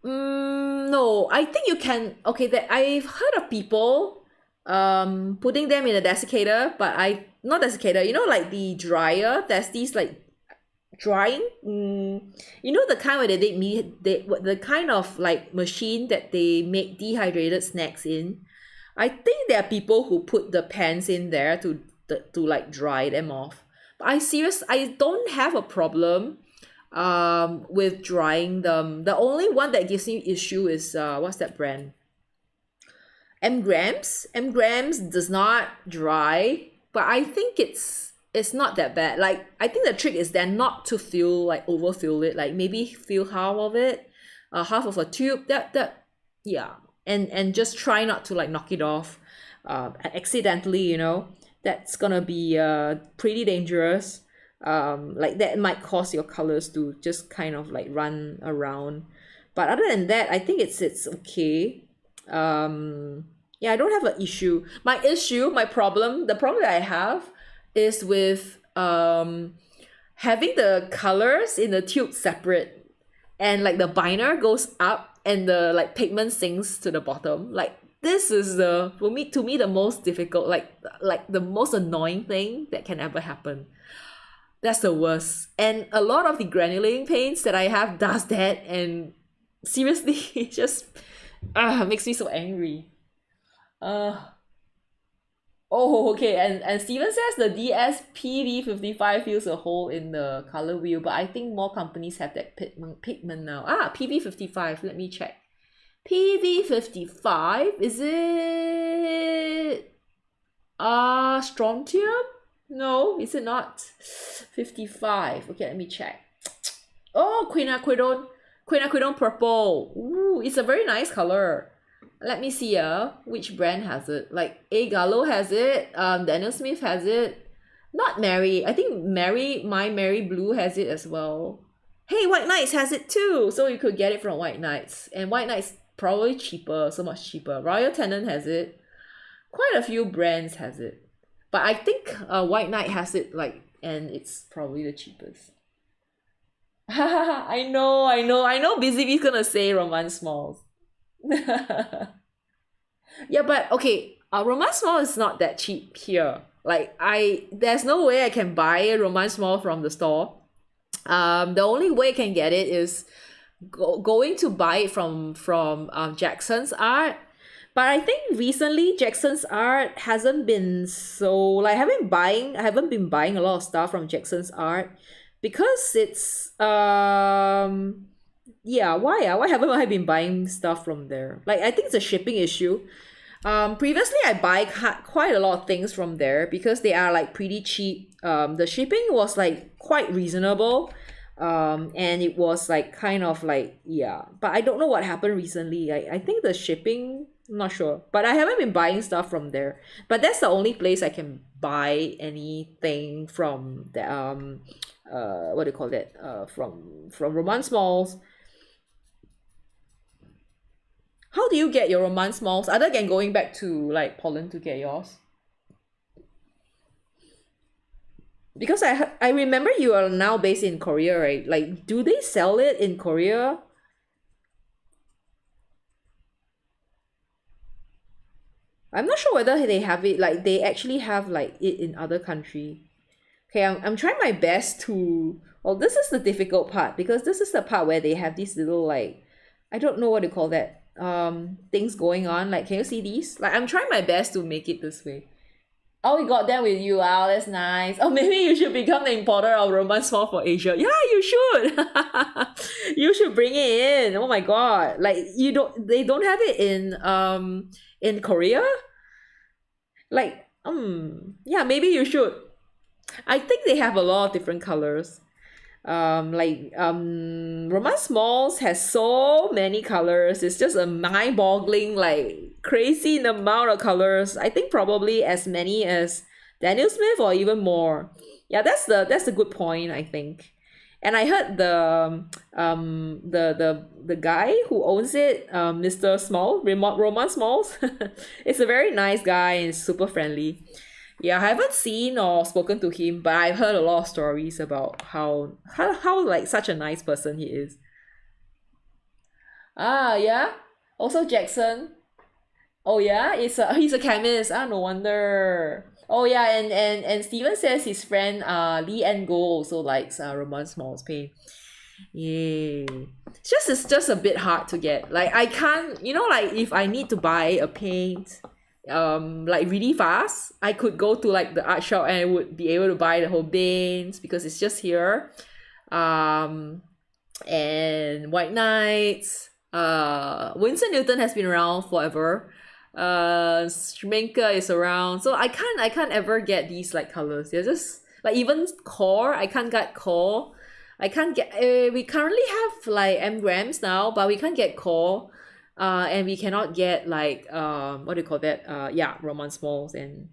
No, I think you can. Okay, that I've heard of people putting them in a desiccator, but I not desiccator. You know, like the dryer. There's these like drying. You know the kind where the kind of like machine that they make dehydrated snacks in. I think there are people who put the pans in there to like dry them off. But I don't have a problem with drying them. The only one that gives me issue is what's that brand? M-Grams. M-Grams does not dry, but I think it's not that bad. Like, I think the trick is then not to overfill it, like maybe fill half of it, half of a tube, that yeah, and just try not to like knock it off accidentally, you know. That's gonna be pretty dangerous. Like that might cause your colors to just kind of like run around, but other than that, I think it's okay. Yeah, I don't have an issue. The problem that I have is with having the colors in the tube separate, and like the binder goes up and the like pigment sinks to the bottom. Like, this is to me the most difficult, like the most annoying thing that can ever happen. That's the worst. And a lot of the granulating paints that I have does that, and seriously, it just makes me so angry. Oh, okay. And Steven says the DSPV55 fills a hole in the color wheel, but I think more companies have that pigment now. PV55. Let me check. PV55, is it strontium? No, is it not? 55. Okay, let me check. Oh, quinacridone purple. Ooh, it's a very nice color. Let me see which brand has it. Like A Gallo has it, Daniel Smith has it. Not Mary. I think my Mary Blue has it as well. Hey, White Knights has it too. So you could get it from White Knights. And White Knights probably cheaper, so much cheaper. Royal Tenant has it. Quite a few brands has it. But I think White Knight has it, like, and it's probably the cheapest. I know Busy Bee's gonna say Romance Smalls. Yeah, but okay, Romance Small is not that cheap here. Like, there's no way I can buy a Romance Small from the store. The only way I can get it is going to buy it from Jackson's Art. But I think recently Jackson's Art hasn't been so, like, I haven't been buying a lot of stuff from Jackson's Art because it's yeah, why haven't I been buying stuff from there? Like, I think it's a shipping issue. Previously I buy quite a lot of things from there because they are like pretty cheap. The shipping was like quite reasonable. And it was like kind of like, yeah, but I don't know what happened recently. I think the shipping, I'm not sure, but I haven't been buying stuff from there. But that's the only place I can buy anything from the what do you call that, from Romance Malls. How do you get your Romance Malls other than going back to like Poland to get yours? Because I remember you are now based in Korea, right? Like, do they sell it in Korea? I'm not sure whether they have it, like they actually have like it in other country. Okay, I'm trying my best to, well, this is the difficult part because this is the part where they have these little like, I don't know what to call that, things going on. Like, can you see these? Like, I'm trying my best to make it this way. Oh, we got that with you. Wow, that's nice. Oh, maybe you should become the importer of romance small for Asia. Yeah, you should. You should bring it in. Oh my god. Like, they don't have it in Korea? Like, yeah, maybe you should. I think they have a lot of different colors. Romance Malls has so many colors. It's just a mind-boggling, like crazy amount of colors. I think probably as many as Daniel Smith or even more. Yeah, that's the good point, I think. And I heard the guy who owns it, Mr. Small, Romance Smalls. It's a very nice guy and super friendly. Yeah, I haven't seen or spoken to him, but I've heard a lot of stories about how like such a nice person he is. Ah, yeah. Also Jackson. Oh yeah, he's a chemist. Ah, no wonder. Oh yeah, and Steven says his friend Lee and Go also likes Romance Smalls paint. Yeah. It's just a bit hard to get. Like I can't, like if I need to buy a paint like really fast, I could go to like the art shop and I would be able to buy the whole bins because it's just here. And White Knights. Winston Newton has been around forever. Schminke is around. So I can't ever get these like colors. They're just like even core. I can't get core. I can't get. We currently have like M-grams now, but we can't get core. And we cannot get like what do you call that? Yeah, Romance Malls, and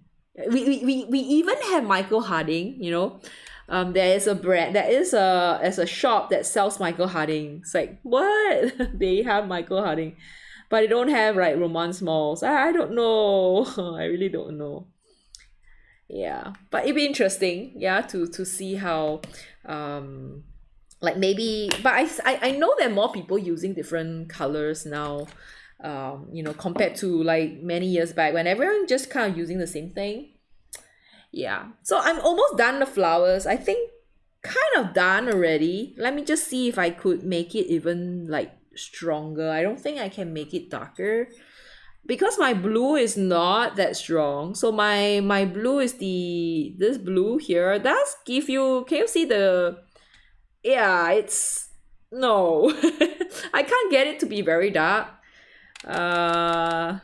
we even have Michael Harding. There is a brand, as a shop that sells Michael Harding. It's like what they have Michael Harding, but they don't have like Romance Malls. I don't know. I really don't know. Yeah, but it'd be interesting, yeah, to see how like maybe, but I know there are more people using different colors now, compared to like many years back when everyone just kind of using the same thing. Yeah, so I'm almost done the flowers. I think kind of done already. Let me just see if I could make it even like stronger. I don't think I can make it darker because my blue is not that strong. So my blue is this blue here. Does give you, can you see the, yeah, it's, no. I can't get it to be very dark. Yeah,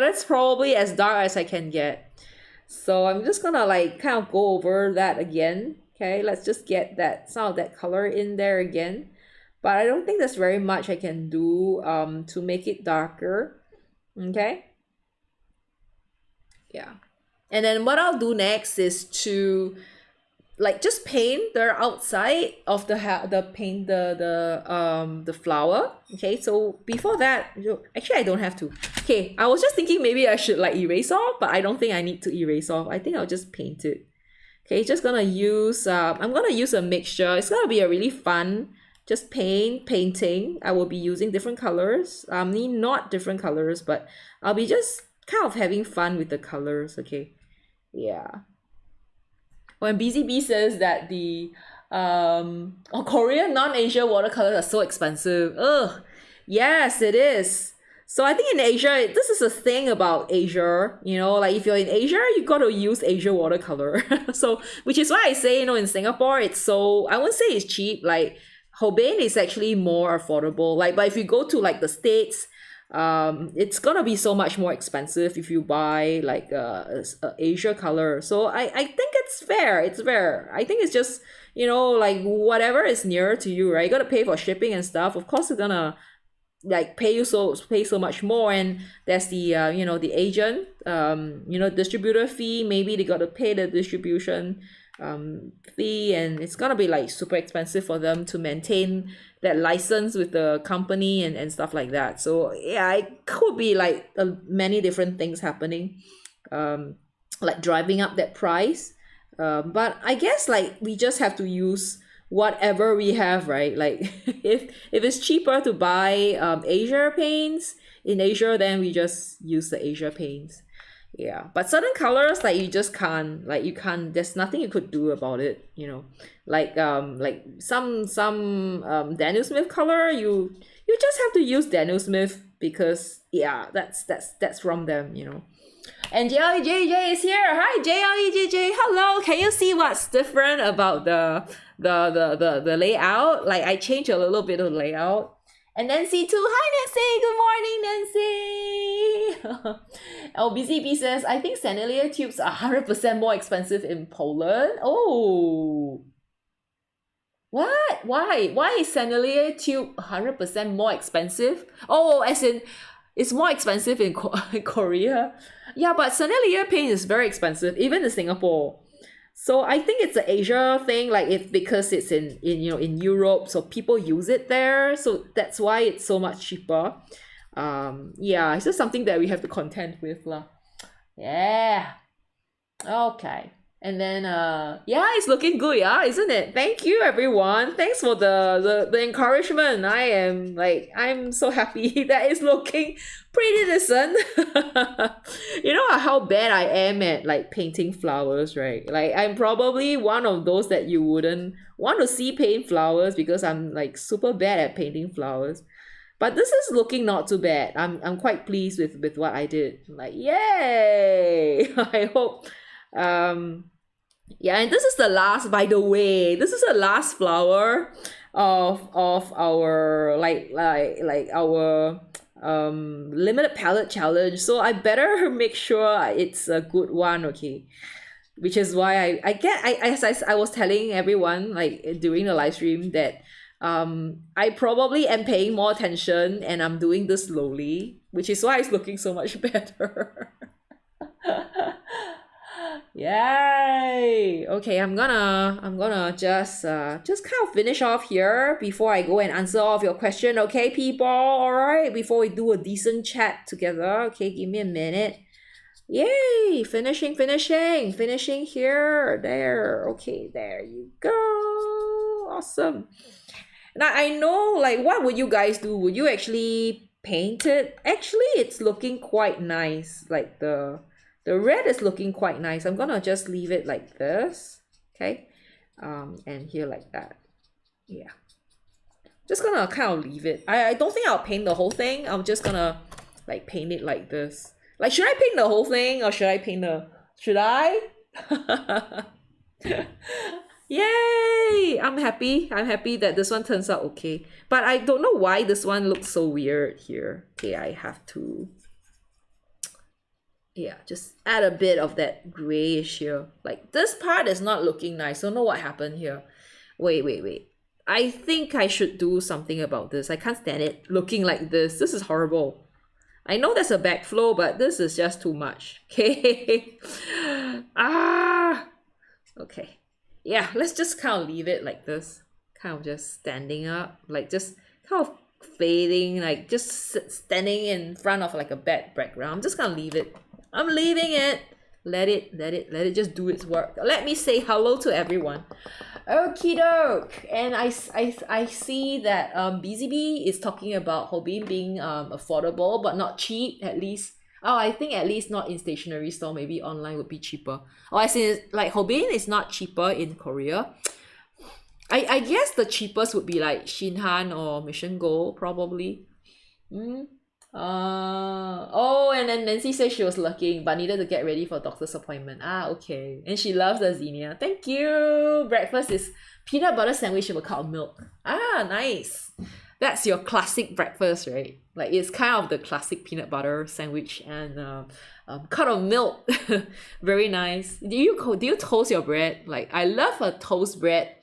that's probably as dark as I can get. So I'm just gonna like kind of go over that again. Okay, let's just get that some of that color in there again. But I don't think there's very much I can do to make it darker. Okay. Yeah. And then what I'll do next is to like just paint the outside of the flower. Okay, so before that, actually I don't have to. Okay, I was just thinking maybe I should like erase off, but I don't think I need to erase off. I think I'll just paint it. Okay, just gonna use I'm gonna use a mixture. It's gonna be a really fun just painting. I will be using different colors. Not different colors, but I'll be just kind of having fun with the colors. Okay, yeah. When Busy Bee says that the Korean non-Asia watercolors are so expensive. Ugh, yes, it is. So I think in Asia, this is a thing about Asia. Like if you're in Asia, you got to use Asia watercolor. So which is why I say, in Singapore, it's so, I wouldn't say it's cheap. Like Hoban is actually more affordable. Like, but if you go to like the States, it's gonna be so much more expensive if you buy like a Asia color. So I think it's fair. I think it's just, like whatever is nearer to you, right? You gotta pay for shipping and stuff. Of course they're gonna like pay so much more, and there's the the agent distributor fee. Maybe they gotta pay the distribution fee, and it's gonna be like super expensive for them to maintain that license with the company and stuff like that. So yeah, it could be like many different things happening, like driving up that price. But I guess like we just have to use whatever we have, right? Like if it's cheaper to buy Asia paints in Asia, then we just use the Asia paints. Yeah, but certain colors like you just can't, like you can't, there's nothing you could do about it, you know. Like some Daniel Smith color, you just have to use Daniel Smith because yeah, that's from them, you know. And JLEJJ is here. Hi JLEJJ. Hello. Can you see what's different about the layout? Like I changed a little bit of layout. And Nancy too. Hi Nancy. Good morning, Nancy. Oh, BZB says, I think Sennelier tubes are 100% more expensive in Poland. Oh. What? Why? Why is Sennelier tube 100% more expensive? Oh, as in it's more expensive in Korea. Yeah, but Sennelier paint is very expensive, even in Singapore. So I think it's an Asia thing, like it's because it's in you know in Europe, so people use it there. So that's why it's so much cheaper. Yeah, it's just something that we have to contend with lah. Yeah. Okay. And then yeah, it's looking good, yeah, isn't it? Thank you everyone. Thanks for the encouragement. I'm so happy that it's looking pretty decent. You know how bad I am at like painting flowers, right? Like I'm probably one of those that you wouldn't want to see paint flowers because I'm like super bad at painting flowers. But this is looking not too bad. I'm quite pleased with what I did. Like yay! I hope yeah, and this is the last, by the way, this is the last flower of our like our limited palette challenge. So I better make sure it's a good one, okay? Which is why as I was telling everyone like during the live stream that I probably am paying more attention and I'm doing this slowly, which is why it's looking so much better. Yay! Okay, I'm gonna just kind of finish off here before I go and answer all of your question. Okay, people. All right, before we do a decent chat together. Okay, give me a minute. Yay! Finishing here. There. Okay, there you go. Awesome. Now I know, like, what would you guys do? Would you actually paint it? Actually, it's looking quite nice. Like the red is looking quite nice. I'm gonna just leave it like this, okay? And here like that. Yeah. Just gonna kind of leave it. I don't think I'll paint the whole thing. I'm just gonna like paint it like this. Like, should I paint the whole thing or should I paint should I? Yay! I'm happy that this one turns out okay. But I don't know why this one looks so weird here. Okay, I have to just add a bit of that grayish here. Like this part is not looking nice. Don't know what happened here. Wait. I think I should do something about this. I can't stand it looking like this. This is horrible. I know there's a backflow, but this is just too much. Okay. Okay. Yeah, let's just kind of leave it like this. Kind of just standing up. Like just kind of fading. Like just standing in front of like a bad background. I'm just gonna leave it. I'm leaving it. Let it just do its work. Let me say hello to everyone. Okie doke. And I see that BZB is talking about Hobin being affordable but not cheap, at least. Oh, I think at least not in stationery store. Maybe online would be cheaper. Oh, I see. Like Hobin is not cheaper in Korea. I guess the cheapest would be like Shinhan or Mission Gold probably. Oh, and then Nancy said she was looking but needed to get ready for doctor's appointment. Okay. And she loves the zinnia. Thank you. Breakfast is peanut butter sandwich with a cup of milk. Nice. That's your classic breakfast, right? Like it's kind of the classic peanut butter sandwich and cup of milk. Very nice. Do you toast your bread? Like I love a toast bread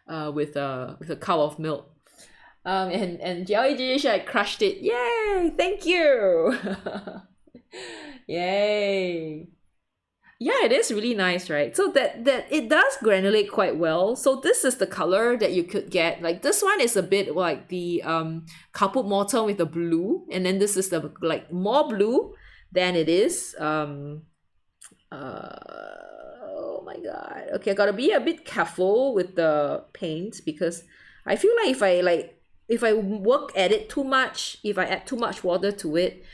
with a cup of milk. And JLG I crushed it. Yay! Thank you. Yay. Yeah, it is really nice, right? So that it does granulate quite well. So this is the color that you could get. Like this one is a bit like the Caput Mortuum with the blue, and then this is the like more blue than it is Oh my god. Okay, I gotta be a bit careful with the paint because I feel like if I work at it too much, if I add too much water to it,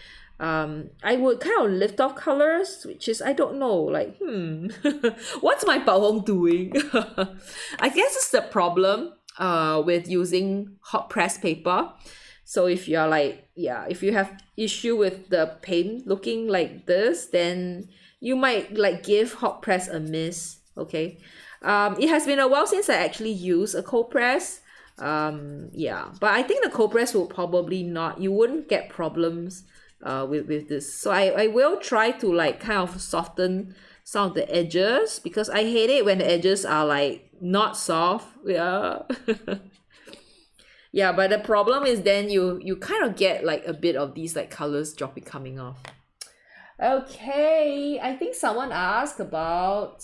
I would kind of lift off colors, which is I don't know, like what's my Bao Hong doing? I guess it's the problem with using hot press paper. So if you're like, yeah, if you have issue with the paint looking like this, then you might like give hot press a miss. Okay. It has been a while since I actually used a cold press. Yeah, but I think the cold press will probably not, you wouldn't get problems with this. So I will try to like kind of soften some of the edges because I hate it when the edges are like not soft. Yeah. Yeah, but the problem is then you kind of get like a bit of these like colors dropping coming off. Okay, I think someone asked about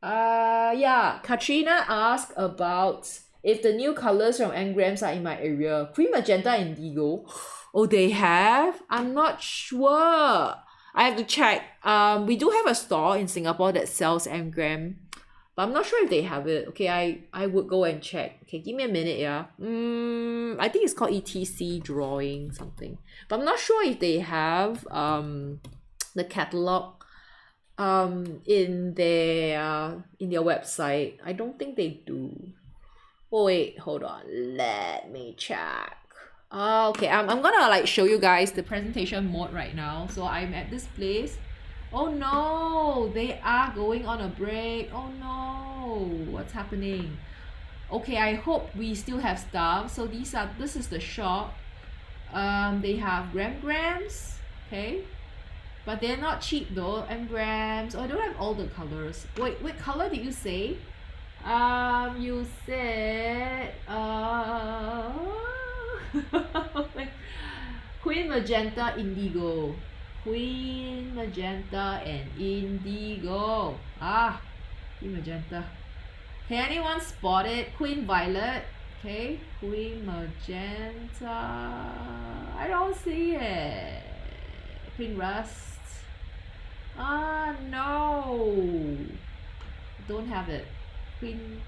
yeah, Katrina asked about if the new colors from Engrams are in my area. Cream magenta indigo. Oh, they have? I'm not sure. I have to check. We do have a store in Singapore that sells Engram, but I'm not sure if they have it. Okay, I would go and check. Okay, give me a minute, yeah. I think it's called ETC drawing something. But I'm not sure if they have the catalog in their website. I don't think they do. Oh wait, hold on. Let me check. Okay, I'm gonna like show you guys the presentation mode right now. So I'm at this place. Oh no, they are going on a break. Oh no, what's happening? Okay, I hope we still have stuff. So this is the shop. They have grams, okay, but they're not cheap though. Grams. Oh, I don't have all the colors. Wait, what color did you say? You said Queen magenta indigo. Queen magenta and indigo. Queen magenta. Can anyone spot it? Queen violet. Okay, Queen magenta. I don't see it. Queen rust. No. Don't have it. Queen.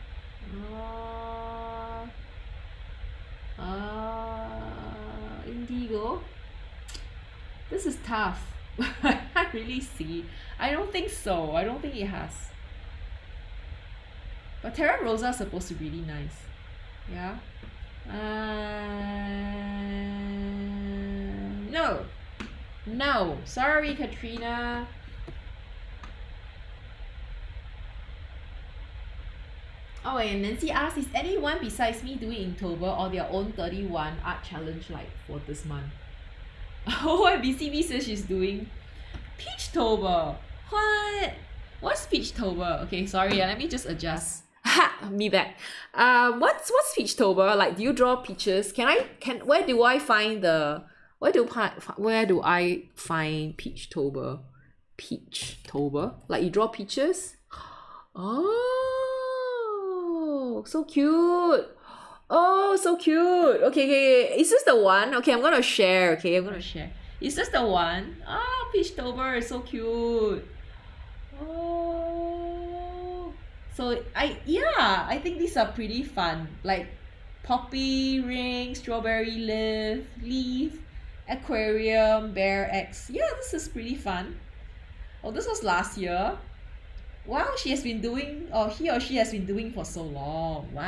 Indigo. This is tough. I can't really see. I don't think so. I don't think it has. But Terra Rosa is supposed to be really nice. Yeah. No. No. Sorry, Katrina. Oh, and Nancy asked, is anyone besides me doing Inktober or their own 31 art challenge like for this month? Oh, and BCB says she's doing Peachtober. What? What's Peachtober? Okay, sorry, let me just adjust. Ha! Me back. What's Peachtober? Like, do you draw peaches? Where do I find Peachtober? Peachtober? Like you draw peaches? Oh, so cute. Oh, so cute. Okay. Is this the one? Okay, I'm gonna share. Okay, I'm gonna share. Is this the one? Oh, Peachtober is so cute. Oh. So I think these are pretty fun. Like poppy ring, strawberry leaf, aquarium, bear eggs. Yeah, this is pretty fun. Oh, this was last year. Wow, she has been doing, or he or she has been doing for so long. What?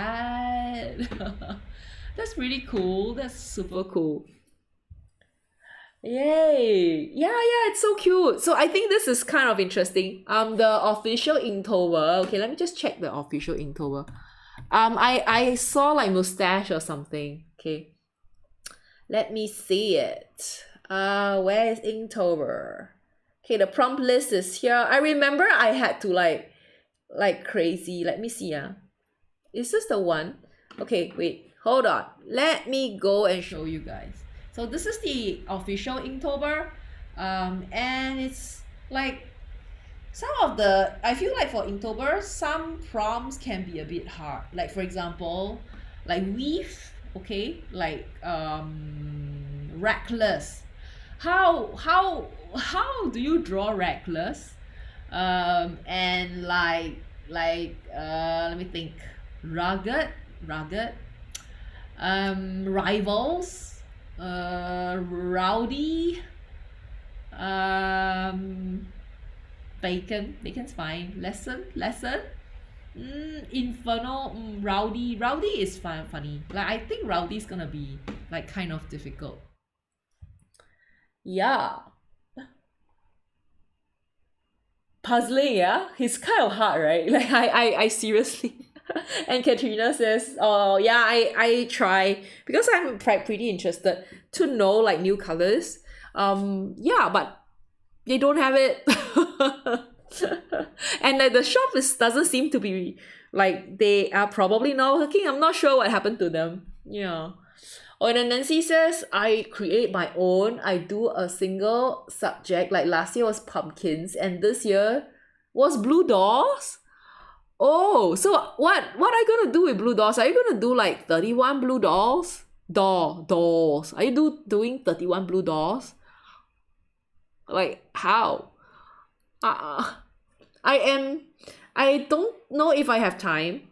That's really cool. That's super cool. Yay. Yeah, it's so cute. So I think this is kind of interesting. The official Inktober. Okay, let me just check the official Inktober. I saw like mustache or something. Okay. Let me see it. Where is Inktober? Okay, the prompt list is here. I remember I had to like crazy. Let me see. Is this the one? Okay, wait. Hold on. Let me go and show you guys. So this is the official Inktober. And it's like I feel like for Inktober, some prompts can be a bit hard. Like for example, like weave, okay? Like reckless. How do you draw reckless? And let me think. Rugged, rivals, rowdy, um, bacon's fine. Lesson, infernal, rowdy is fun, funny. Like I think rowdy is gonna be like kind of difficult. Yeah, puzzling. Yeah, he's kind of hard, right? Like I seriously. And Katrina says, "Oh yeah, I try because I'm pretty interested to know like new colors. Yeah, but they don't have it." And like the shop doesn't seem to be like they are probably not working. I'm not sure what happened to them. Yeah. Oh, and then Nancy says, I create my own. I do a single subject. Like last year was pumpkins, and this year was blue dolls. Oh, so what are you gonna do with blue dolls? Are you gonna do like 31 blue dolls? Dolls. Are you doing 31 blue dolls? Like how? I am I don't know if I have time.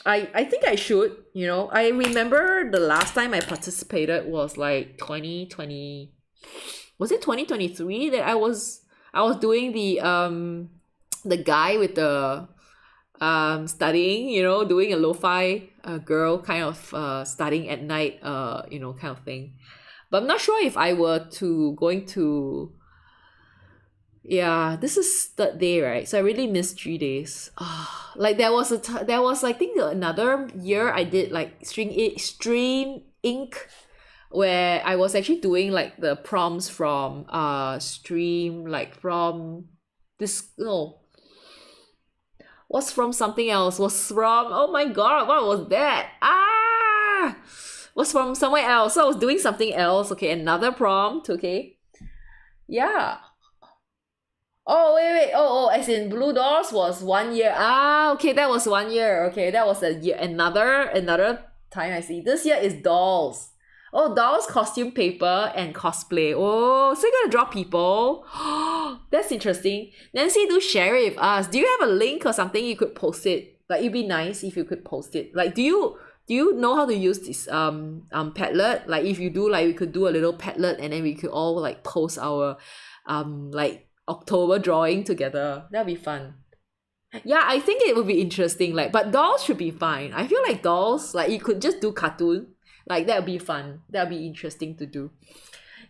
I think I should, you know. I remember the last time I participated was like 2020. Was it 2023 that I was doing the guy with the studying, you know, doing a lo-fi girl kind of studying at night you know, kind of thing. But I'm not sure if I were to going to. Yeah, this is third day, right? So I really missed 3 days. Like there was I think another year I did like stream ink, where I was actually doing like the prompts from stream, like from this no was from something else, was from, oh my god, what was that? Was from somewhere else. So I was doing something else. Okay, another prompt. Okay, yeah. Oh wait. Oh, as in Blue Doors was 1 year. Okay, that was 1 year. Okay, that was a year. Another time I see. This year is dolls. Oh, dolls, costume paper, and cosplay. Oh, so you're gonna draw people. That's interesting. Nancy, do share it with us. Do you have a link or something you could post it? Like it'd be nice if you could post it. Like do you know how to use this Padlet? Like if you do, like we could do a little Padlet and then we could all like post our like October drawing together. That'd be fun. Yeah, I think it would be interesting. Like, but dolls should be fine. I feel like dolls, like you could just do cartoon. Like that'd be fun. That'd be interesting to do.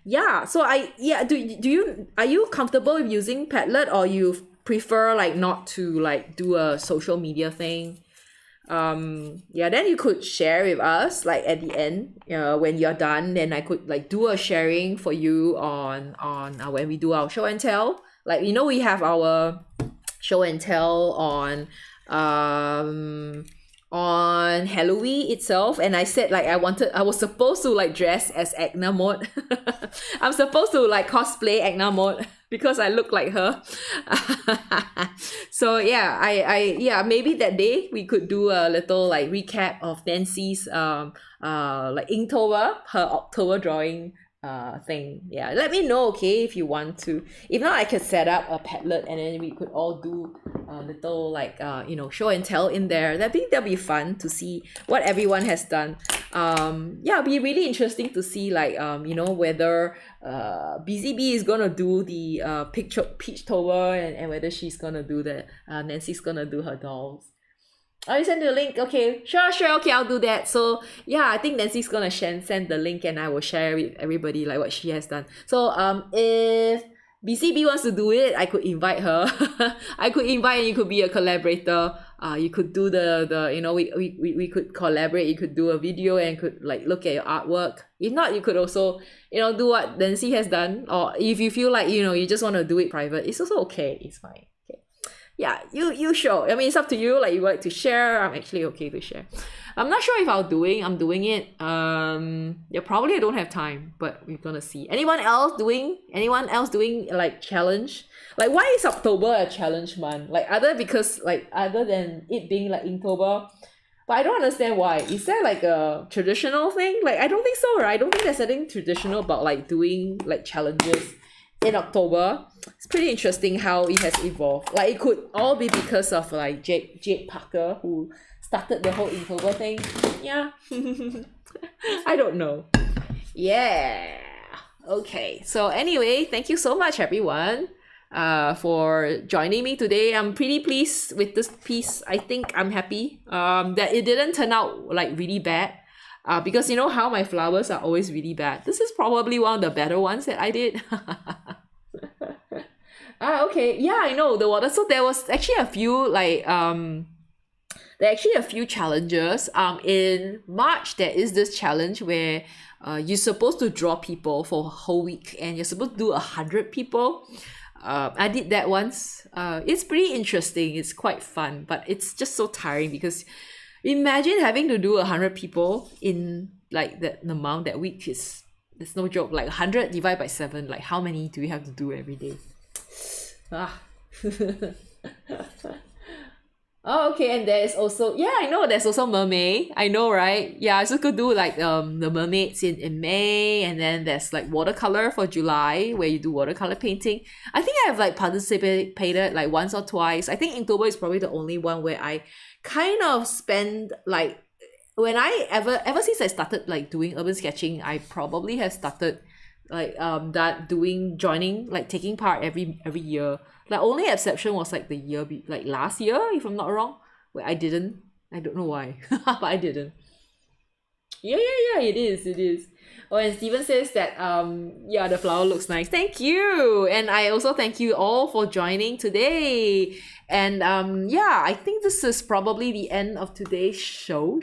Yeah. So are you comfortable with using Padlet, or you prefer like not to like do a social media thing? Yeah, then you could share with us like at the end, when you're done, then I could like do a sharing for you on when we do our show and tell. Like, you know, we have our show and tell on Halloween itself, and I said like I was supposed to like dress as Agna Mode. I'm supposed to like cosplay Agna Mode because I look like her. So yeah, I maybe that day we could do a little like recap of Nancy's like Inktober, her October drawing thing. Yeah, let me know, okay, if you want to. If not, I could set up a Padlet and then we could all do a little like you know, show and tell in there. I think that'll be fun to see what everyone has done. Yeah, it'll be really interesting to see like you know, whether BZB is gonna do the Peachtober, and whether she's gonna do the Nancy's gonna do her dolls. Oh, you send the link. Okay, sure. Okay, I'll do that. So yeah, I think Nancy's gonna send the link, and I will share with everybody like what she has done. So if BCB wants to do it, I could invite her. I could invite, and you could be a collaborator. You could do the you know, we could collaborate. You could do a video and could like look at your artwork. If not, you could also, you know, do what Nancy has done. Or if you feel like, you know, you just want to do it private, it's also okay. It's fine. Yeah, you sure. I mean, it's up to you. Like, you like to share, I'm actually okay to share. I'm not sure if I'm doing it. Yeah, probably I don't have time, but we're gonna see. Anyone else doing like challenge? Like, why is October a challenge month? Like, other than it being like Inktober, but I don't understand why. Is there like a traditional thing? Like, I don't think so, right? I don't think there's anything traditional about like doing like challenges in October. It's pretty interesting how it has evolved. Like it could all be because of like Jade Parker who started the whole Inktober thing. Yeah. I don't know. Yeah. Okay. So anyway, thank you so much everyone for joining me today. I'm pretty pleased with this piece. I think I'm happy that it didn't turn out like really bad. Because you know how my flowers are always really bad. This is probably one of the better ones that I did. Okay. Yeah, I know the water. So there was actually a few like there are actually a few challenges. In March there is this challenge where you're supposed to draw people for a whole week and you're supposed to do 100 people. I did that once. It's pretty interesting. It's quite fun, but it's just so tiring because imagine having to do 100 people in like the amount that week is. It's no joke. Like 100 divided by 7. Like how many do we have to do every day? Oh, okay, and there's also, yeah, I know there's also mermaid. I know, right? Yeah, I just could do like the mermaids in May, and then there's like watercolor for July where you do watercolor painting. I think I have like participated like once or twice. I think Inktober is probably the only one where I kind of spend like when I ever since I started like doing urban sketching, I probably have started like joining like taking part every year. Like only exception was like the year like last year, if I'm not wrong, where I didn't. I don't know why, but I didn't. Yeah, it is. Oh, and Steven says that yeah, the flower looks nice. Thank you. And I also thank you all for joining today. And yeah, I think this is probably the end of today's show,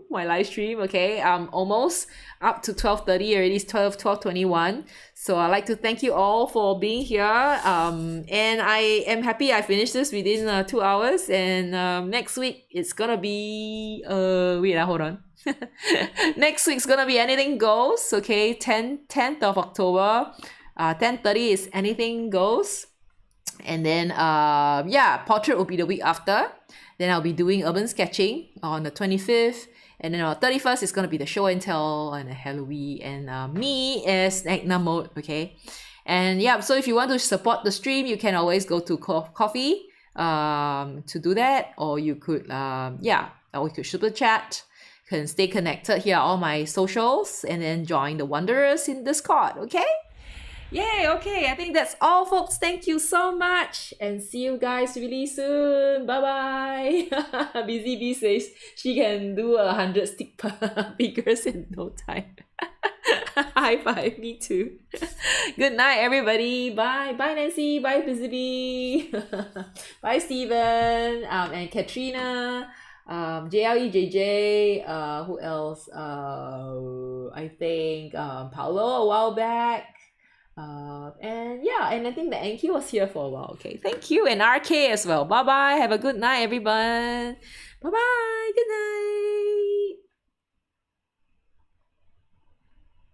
my live stream, okay? Almost up to 12:30 already. It's 12:21. So I'd like to thank you all for being here. And I am happy I finished this within 2 hours. And next week it's gonna be hold on. Next week's gonna be anything goes, okay? 10th of October. 10:30 is anything goes. And then yeah, portrait will be the week after. Then I'll be doing urban sketching on the 25th. And then on 31st is gonna be the show and tell and Halloween, and me as Agna mode, okay? And yeah, so if you want to support the stream, you can always go to Coffee to do that, or you could yeah, or you could super chat. Can stay connected here, all my socials, and then join the Wanderers in Discord, okay? Yay, okay, I think that's all, folks. Thank you so much, and see you guys really soon. Bye-bye. Busy Bee says she can do 100 stick figures in no time. High five, me too. Good night, everybody. Bye. Bye, Nancy. Bye, Busy Bee. Bye, Steven, and Katrina. JLE, who else? I think Paolo a while back. And yeah, and I think the Anki was here for a while. Okay, thank you, and RK as well. Bye bye. Have a good night, everyone. Bye bye. Good night.